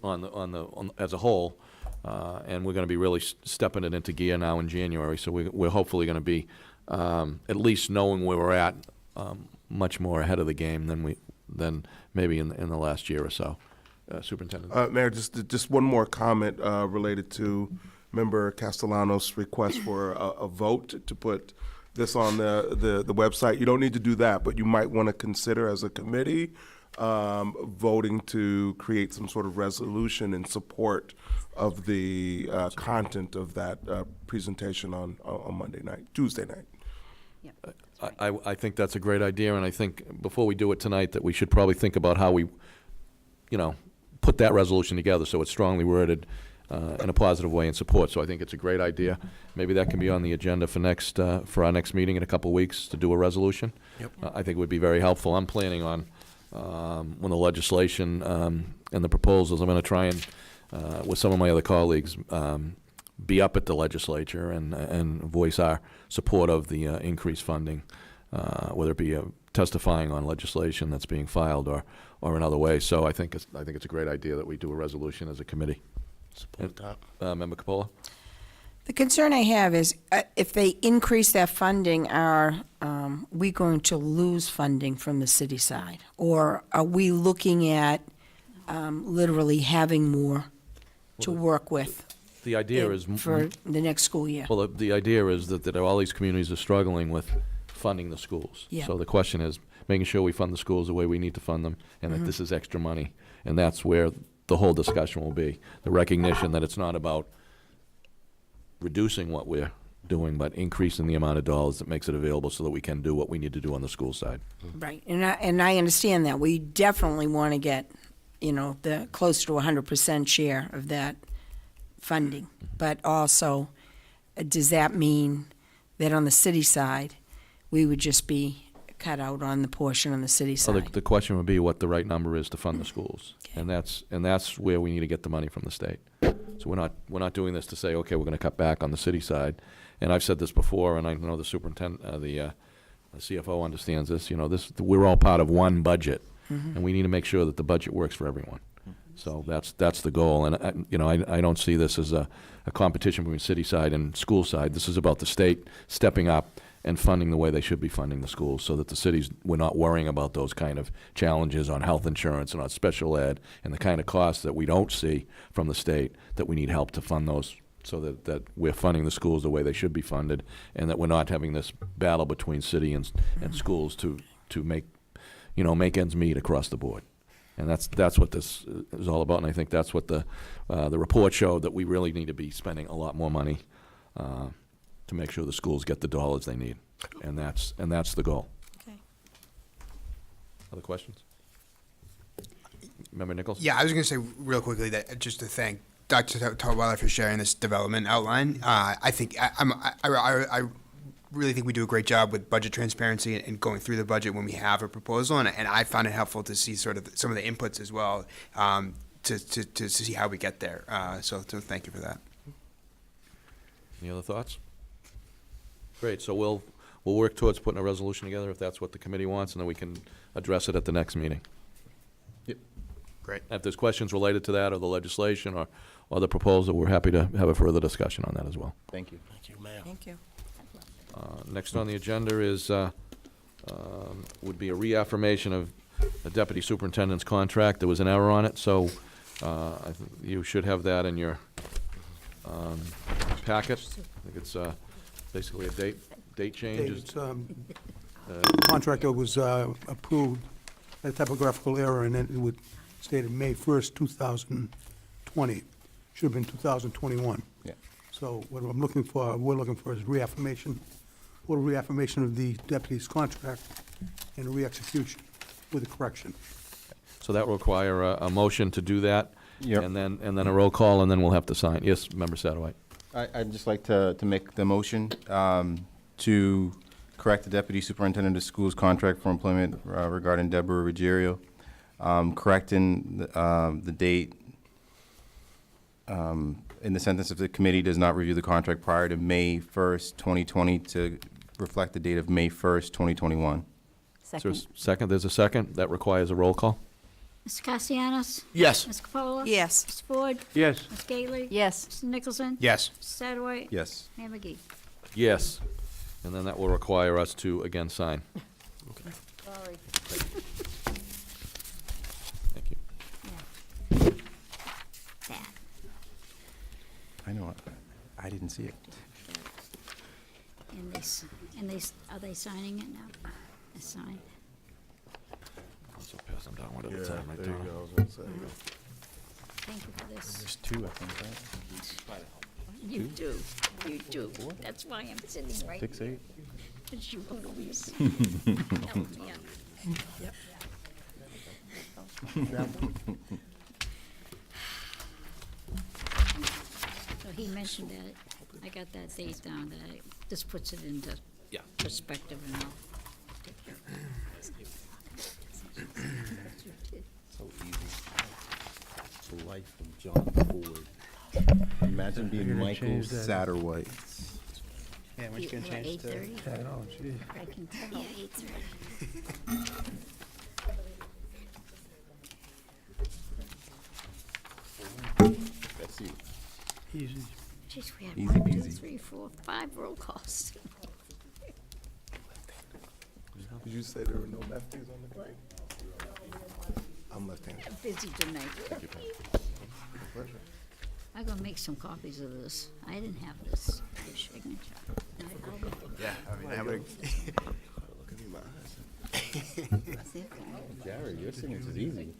[SPEAKER 1] on as a whole, and we're going to be really stepping it into gear now in January. So we're hopefully going to be at least knowing where we're at much more ahead of the game than maybe in the last year or so. Superintendent.
[SPEAKER 5] Mayor, just one more comment related to Member Castellanos' request for a vote to put this on the website. You don't need to do that, but you might want to consider as a committee voting to create some sort of resolution in support of the content of that presentation on Tuesday night.
[SPEAKER 4] Yep.
[SPEAKER 1] I think that's a great idea, and I think before we do it tonight that we should probably think about how we, put that resolution together so it's strongly worded in a positive way in support. So I think it's a great idea. Maybe that can be on the agenda for our next meeting in a couple of weeks to do a resolution.
[SPEAKER 14] Yep.
[SPEAKER 1] I think it would be very helpful. I'm planning on when the legislation and the proposals, I'm going to try and, with some of my other colleagues, be up at the legislature and voice our support of the increased funding, whether it be testifying on legislation that's being filed or another way. So I think it's a great idea that we do a resolution as a committee.
[SPEAKER 8] Support that.
[SPEAKER 1] Member Capola?
[SPEAKER 7] The concern I have is if they increase that funding, are we going to lose funding from the city side? Or are we looking at literally having more to work with
[SPEAKER 1] The idea is
[SPEAKER 7] for the next school year?
[SPEAKER 1] well, the idea is that all these communities are struggling with funding the schools.
[SPEAKER 7] Yeah.
[SPEAKER 1] So the question is making sure we fund the schools the way we need to fund them, and that this is extra money, and that's where the whole discussion will be. The recognition that it's not about reducing what we're doing, but increasing the amount of dollars that makes it available so that we can do what we need to do on the school side.
[SPEAKER 7] Right, and I understand that. We definitely want to get, the close to 100% share of that funding. But also, does that mean that on the city side, we would just be cut out on the portion on the city
[SPEAKER 1] So
[SPEAKER 7] side?
[SPEAKER 1] the question would be what the right number is to fund the schools. And that's where we need to get the money from the state. So we're not doing this to say, okay, we're gonna cut back on the city side. And I've said this before, and I know the superintendent, the CFO understands this, we're all part of one budget. And we need to make sure that the budget works for everyone. So that's the goal. And, I don't see this as a competition between city side and school side. This is about the state stepping up and funding the way they should be funding the schools, so that the cities, we're not worrying about those kind of challenges on health insurance and on special ed and the kind of costs that we don't see from the state, that we need help to fund those, so that we're funding the schools the way they should be funded, and that we're not having this battle between city and schools to make ends meet across the board. And that's what this is all about, and I think that's what the report showed, that we really need to be spending a lot more money to make sure the schools get the dollars they need, and that's the goal.
[SPEAKER 7] Okay.
[SPEAKER 1] Other questions? Member Nichols?
[SPEAKER 3] Yeah, I was going to say real quickly that just to thank Dr. Tawala for sharing this development outline. I think I really think we do a great job with budget transparency and going through the budget when we have a proposal, and I found it helpful to see sort of some of the inputs as well, to see how we get there. So thank you for that.
[SPEAKER 1] Any other thoughts? Great, so we'll work towards putting a resolution together if that's what the committee wants, and then we can address it at the next meeting.
[SPEAKER 14] Yep.
[SPEAKER 3] Great.
[SPEAKER 1] If there's questions related to that, or the legislation, or the proposal, we're happy to have a further discussion on that as well.
[SPEAKER 6] Thank you.
[SPEAKER 8] Thank you, Mayor.
[SPEAKER 7] Thank you.
[SPEAKER 1] Next on the agenda is, would be a reaffirmation of the deputy superintendent's contract. There was an error on it, so I think you should have that in your packet. I think it's basically a date change.
[SPEAKER 12] Contract that was approved, a typographical error, and then it would stated May 1st, 2020. Should have been 2021.
[SPEAKER 6] Yeah.
[SPEAKER 12] So what we're looking for is reaffirmation, or reaffirmation of the deputy's contract and a re-execution with a correction.
[SPEAKER 1] So that will require a motion to do that.
[SPEAKER 6] Yep.
[SPEAKER 1] And then a roll call, and then we'll have to sign. Yes, Member Satterwhite.
[SPEAKER 6] I'd just like to make the motion to correct the deputy superintendent of schools contract for employment regarding Deborah Ruggiero, correcting the date in the sentence, if the committee does not review the contract prior to May 1st, 2020, to reflect the date of May 1st, 2021.
[SPEAKER 1] Is there a second? There's a second. That requires a roll call.
[SPEAKER 15] Mr. Castellanos?
[SPEAKER 8] Yes.
[SPEAKER 15] Ms. Capola?
[SPEAKER 7] Yes.
[SPEAKER 15] Mr. Ford?
[SPEAKER 9] Yes.
[SPEAKER 15] Ms. Gately?
[SPEAKER 4] Yes.
[SPEAKER 15] Mr. Nicholson?
[SPEAKER 3] Yes.
[SPEAKER 15] Mr. Satterwhite?
[SPEAKER 6] Yes.
[SPEAKER 15] Mayor McGee?
[SPEAKER 1] Yes. And then that will require us to, again, sign.
[SPEAKER 4] Sorry.
[SPEAKER 1] Thank you.
[SPEAKER 15] That.
[SPEAKER 6] I know. I didn't see it.
[SPEAKER 15] And they, are they signing it now? It's signed.
[SPEAKER 1] So pass them down one at a time, right,
[SPEAKER 5] There you
[SPEAKER 1] Donna?
[SPEAKER 5] go. I was gonna say.
[SPEAKER 15] Thank you for this.
[SPEAKER 6] There's two, I think, right?
[SPEAKER 15] You do, you do. That's why I'm sitting right
[SPEAKER 6] 6,
[SPEAKER 15] here.
[SPEAKER 6] 8.
[SPEAKER 15] Because you always help me out. So he mentioned that, I got that date down, that this puts it into perspective and all.
[SPEAKER 6] life of John Ford. Imagine being
[SPEAKER 9] gonna
[SPEAKER 6] Michael
[SPEAKER 9] change that.
[SPEAKER 6] Satterwhite.
[SPEAKER 3] Yeah, when you can change to.
[SPEAKER 15] 8:30?
[SPEAKER 9] I know, geez.
[SPEAKER 15] I can tell. Yeah, 8:30.
[SPEAKER 6] That's you.
[SPEAKER 9] Easy.
[SPEAKER 15] Jeez, we had
[SPEAKER 6] Easy
[SPEAKER 15] 1, 2,
[SPEAKER 6] peasy.
[SPEAKER 15] 3, 4, 5 roll calls.
[SPEAKER 5] Did you say there were no lefties on the committee? I'm left-handed.
[SPEAKER 15] Busy tonight. I'm gonna make some copies of this. I didn't have this signature.
[SPEAKER 3] Yeah, I mean, I would.
[SPEAKER 6] Gary, your signature's easy.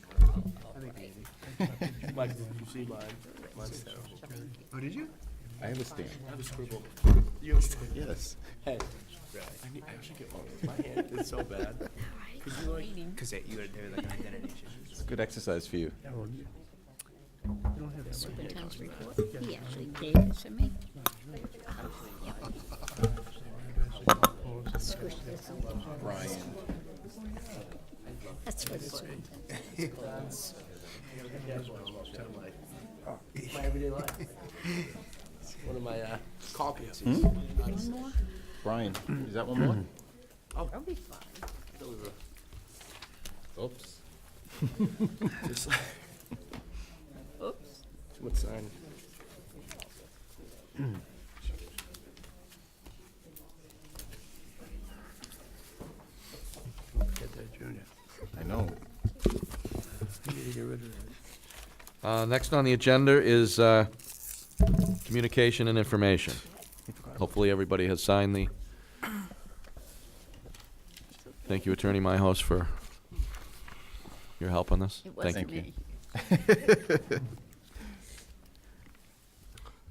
[SPEAKER 8] Mike, did you see mine? Mine's terrible.
[SPEAKER 3] Oh, did you?
[SPEAKER 6] I have a stamp.
[SPEAKER 8] I have a scribble.
[SPEAKER 6] You have a stamp? Yes.
[SPEAKER 8] Hey, I should get one. My hand is so bad. Could you like?
[SPEAKER 3] Because they're like an identity issue.
[SPEAKER 6] It's a good exercise for you.
[SPEAKER 9] Oh, you don't have that much.
[SPEAKER 15] Superintendent's report. He actually gave it to me. Squish this a little.
[SPEAKER 6] Brian.
[SPEAKER 15] That's what it's.
[SPEAKER 8] My everyday life. One of my copies.
[SPEAKER 15] One more?
[SPEAKER 6] Brian, is that one more?
[SPEAKER 8] Oh,
[SPEAKER 15] That'll be fine.
[SPEAKER 8] that was a.
[SPEAKER 6] Oops.
[SPEAKER 8] Just like. Oops. Too much sign.
[SPEAKER 9] Get that, Junior.
[SPEAKER 6] I know.
[SPEAKER 9] You need to get rid of that.
[SPEAKER 1] Next on the agenda is communication and information. Hopefully, everybody has signed the. Thank you, Attorney Myhouse, for your help on this.
[SPEAKER 15] It
[SPEAKER 1] Thank
[SPEAKER 15] wasn't
[SPEAKER 1] you.
[SPEAKER 15] me.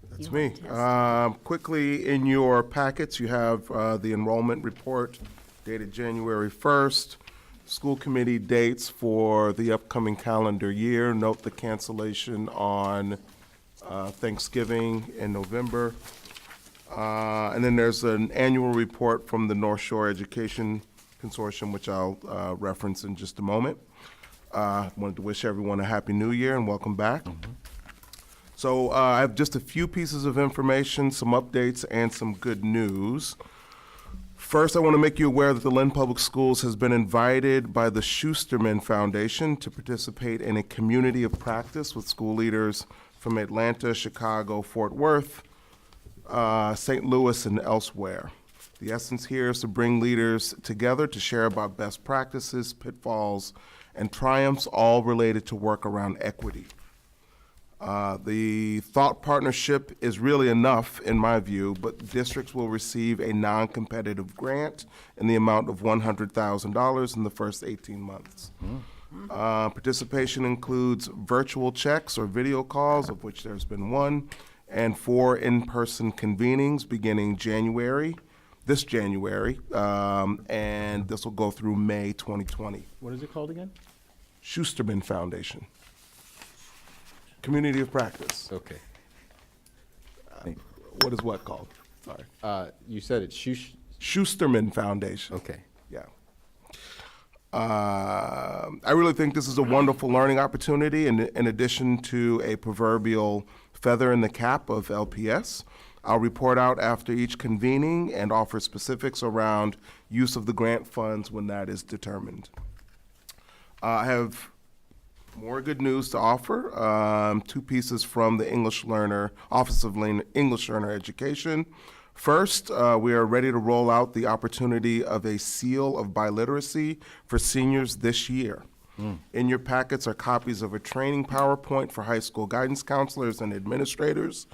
[SPEAKER 5] That's
[SPEAKER 15] You
[SPEAKER 5] me.
[SPEAKER 15] want to
[SPEAKER 5] Quickly, in your packets, you have the enrollment report dated January 1st, school committee dates for the upcoming calendar year. Note the cancellation on Thanksgiving in November. And then there's an annual report from the North Shore Education Consortium, which I'll reference in just a moment. Wanted to wish everyone a happy new year and welcome back. So I have just a few pieces of information, some updates, and some good news. First, I want to make you aware that the Lynn Public Schools has been invited by the Schusterman Foundation to participate in a community of practice with school leaders from Atlanta, Chicago, Fort Worth, St. Louis, and elsewhere. The essence here is to bring leaders together to share about best practices, pitfalls, and triumphs, all related to work around equity. The thought partnership is really enough, in my view, but districts will receive a non-competitive grant in the amount of $100,000 in the first 18 months. Participation includes virtual checks or video calls, of which there's been one, and 4 in-person convenings beginning this January, and this will go through May 2020.
[SPEAKER 6] What is it called again?
[SPEAKER 5] Schusterman Foundation. Community of practice.
[SPEAKER 6] Okay.
[SPEAKER 5] What is what called? Sorry.
[SPEAKER 6] You said it's Shush.
[SPEAKER 5] Schusterman Foundation.
[SPEAKER 6] Okay.
[SPEAKER 5] Yeah. I really think this is a wonderful learning opportunity in addition to a proverbial feather in the cap of LPS. I'll report out after each convening and offer specifics around use of the grant funds when that is determined. I have more good news to offer. 2 pieces from the Office of English Learner Education. First, we are ready to roll out the opportunity of a seal of biliteracy for seniors this year. In your packets are copies of a training PowerPoint for high school guidance counselors and administrators,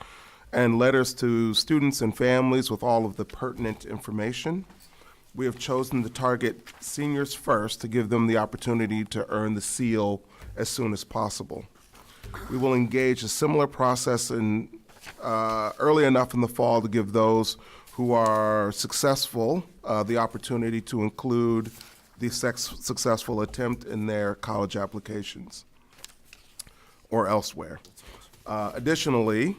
[SPEAKER 5] and letters to students and families with all of the pertinent information. We have chosen to target seniors first to give them the opportunity to earn the seal as soon as possible. We will engage a similar process early enough in the fall to give those who are successful the opportunity to include the successful attempt in their college applications or elsewhere. Additionally,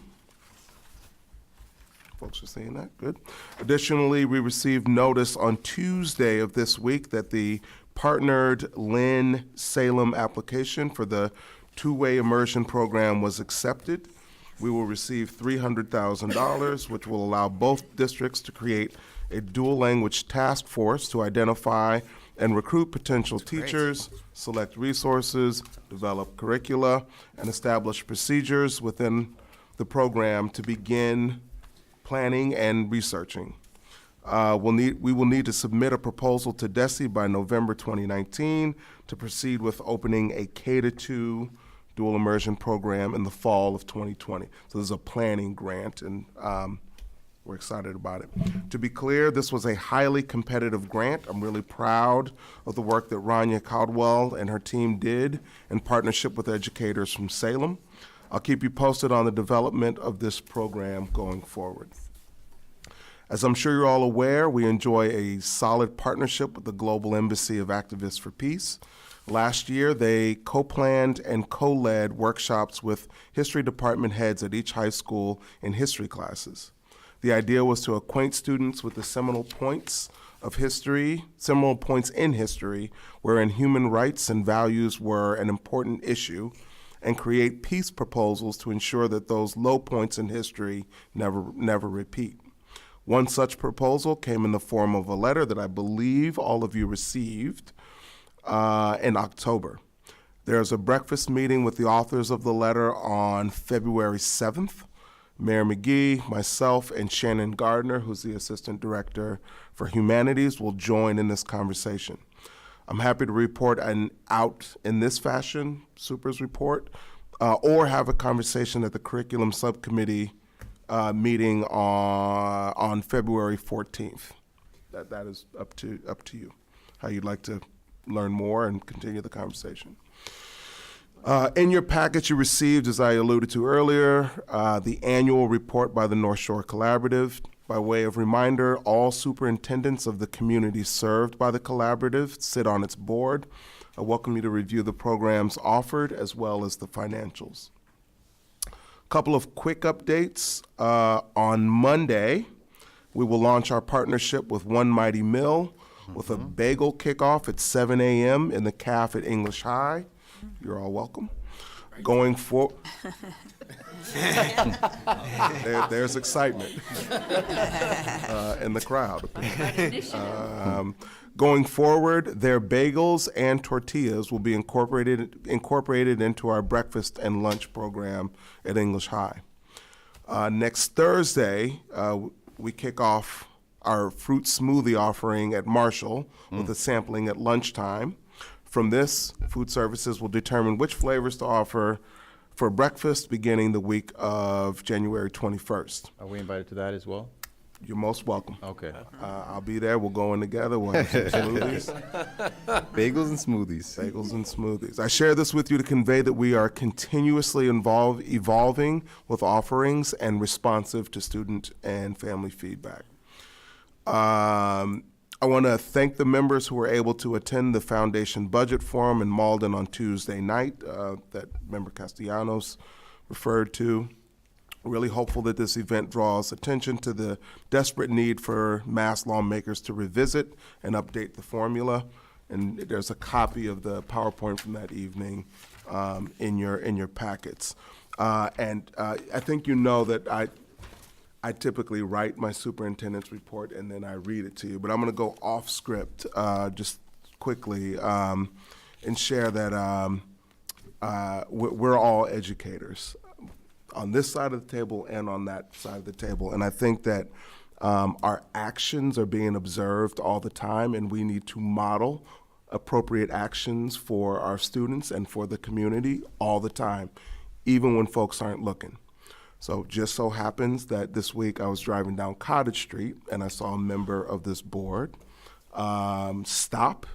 [SPEAKER 5] folks are seeing that, good. Additionally, we received notice on Tuesday of this week that the partnered Lynn Salem application for the two-way immersion program was accepted. We will receive $300,000, which will allow both districts to create a dual language task force to identify and recruit potential teachers, select resources, develop curricula, and establish procedures within the program to begin planning and researching. We will need to submit a proposal to DESE by November 2019 to proceed with opening a K-2 dual immersion program in the fall of 2020. So this is a planning grant, and we're excited about it. To be clear, this was a highly competitive grant. I'm really proud of the work that Rania Caldwell and her team did in partnership with educators from Salem. I'll keep you posted on the development of this program going forward. As I'm sure you're all aware, we enjoy a solid partnership with the Global Embassy of Activists for Peace. Last year, they co-planned and co-led workshops with history department heads at each high school in history classes. The idea was to acquaint students with the seminal points in history, wherein human rights and values were an important issue, and create peace proposals to ensure that those low points in history never repeat. One such proposal came in the form of a letter that I believe all of you received in October. There's a breakfast meeting with the authors of the letter on February 7th. Mayor McGee, myself, and Shannon Gardner, who's the Assistant Director for Humanities, will join in this conversation. I'm happy to report out in this fashion, Super's report, or have a conversation at the Curriculum Subcommittee meeting on February 14th. That is up to you, how you'd like to learn more and continue the conversation. In your package you received, as I alluded to earlier, the annual report by the North Shore Collaborative. By way of reminder, all superintendents of the communities served by the collaborative sit on its board. I welcome you to review the programs offered as well as the financials. A couple of quick updates. On Monday, we will launch our partnership with One Mighty Mill with a bagel kickoff at 7 a.m. in the CAF at English High. You're all welcome. Going forward, there's excitement in the crowd. Going forward, their bagels and tortillas will be incorporated into our breakfast and lunch program at English High. Next Thursday, we kick off our fruit smoothie offering at Marshall with a sampling at lunchtime. From this, food services will determine which flavors to offer for breakfast beginning the week of January 21st.
[SPEAKER 6] Are we invited to that as well?
[SPEAKER 5] You're most welcome.
[SPEAKER 6] Okay.
[SPEAKER 5] I'll be there. We'll go in together. We'll have some smoothies.
[SPEAKER 6] Bagels and smoothies.
[SPEAKER 5] Bagels and smoothies. I share this with you to convey that we are continuously evolving with offerings and responsive to student and family feedback. I want to thank the members who were able to attend the Foundation Budget Forum in Malden on Tuesday night that Member Castellanos referred to. Really hopeful that this event draws attention to the desperate need for Mass lawmakers to revisit and update the formula. And there's a copy of the PowerPoint from that evening in your packets. And I think you know that I typically write my superintendent's report and then I read it to you, but I'm going to go off script just quickly and share that we're all educators on this side of the table and on that side of the table. And I think that our actions are being observed all the time, and we need to model appropriate actions for our students and for the community all the time, even when folks aren't looking. So just so happens that this week I was driving down Cottage Street and I saw a member of this board stop,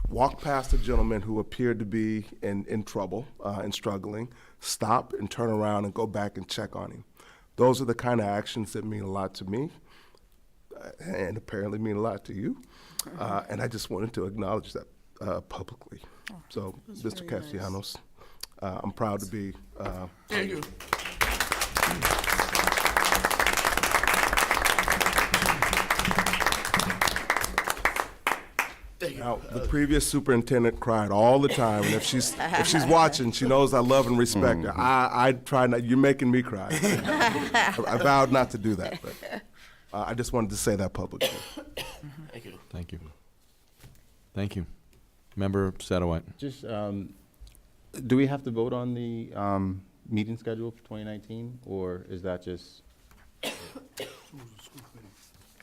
[SPEAKER 5] walk past a gentleman who appeared to be in trouble and struggling, stop and turn around and go back and check on him. Those are the kind of actions that mean a lot to me and apparently mean a lot to you. And I just wanted to acknowledge that publicly. So, Mr. Castellanos, I'm proud to be.
[SPEAKER 7] Thank you.
[SPEAKER 8] Thank
[SPEAKER 5] Now, the previous superintendent cried all the time, and if she's watching, she knows I love and respect her. I try not. You're making me cry. I vowed not to do that, but I just wanted to say that publicly.
[SPEAKER 8] Thank you.
[SPEAKER 1] Thank you. Thank you. Member Satterwhite.
[SPEAKER 6] Just, do we have to vote on the meeting schedule for 2019, or is that just?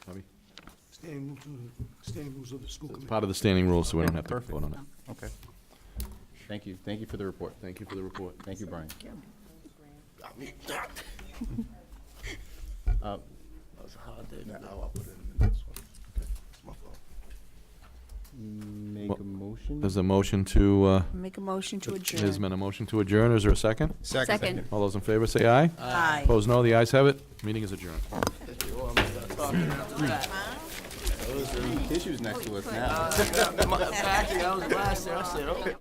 [SPEAKER 1] Bobby?
[SPEAKER 16] Standing rules of the school
[SPEAKER 1] It's
[SPEAKER 16] committee.
[SPEAKER 1] part of the standing rules, so we don't have to
[SPEAKER 6] Perfect.
[SPEAKER 1] vote on it.
[SPEAKER 6] Okay. Thank you. Thank you for the report.
[SPEAKER 1] Thank you for the report.
[SPEAKER 6] Thank you, Brian.
[SPEAKER 8] That was a hard day.
[SPEAKER 5] I'll put it in the next one. Okay, it's my fault.
[SPEAKER 6] Make a motion?
[SPEAKER 1] There's a motion to,
[SPEAKER 7] Make a motion to adjourn.
[SPEAKER 1] there's been a motion to adjourn. Is there a second?
[SPEAKER 4] Second.
[SPEAKER 1] All those in favor say aye.
[SPEAKER 7] Aye.
[SPEAKER 1] Opposed, no. The ayes have it. Meeting is adjourned.
[SPEAKER 6] Tissues next to us now.
[SPEAKER 8] Actually, I was last there. I said, okay.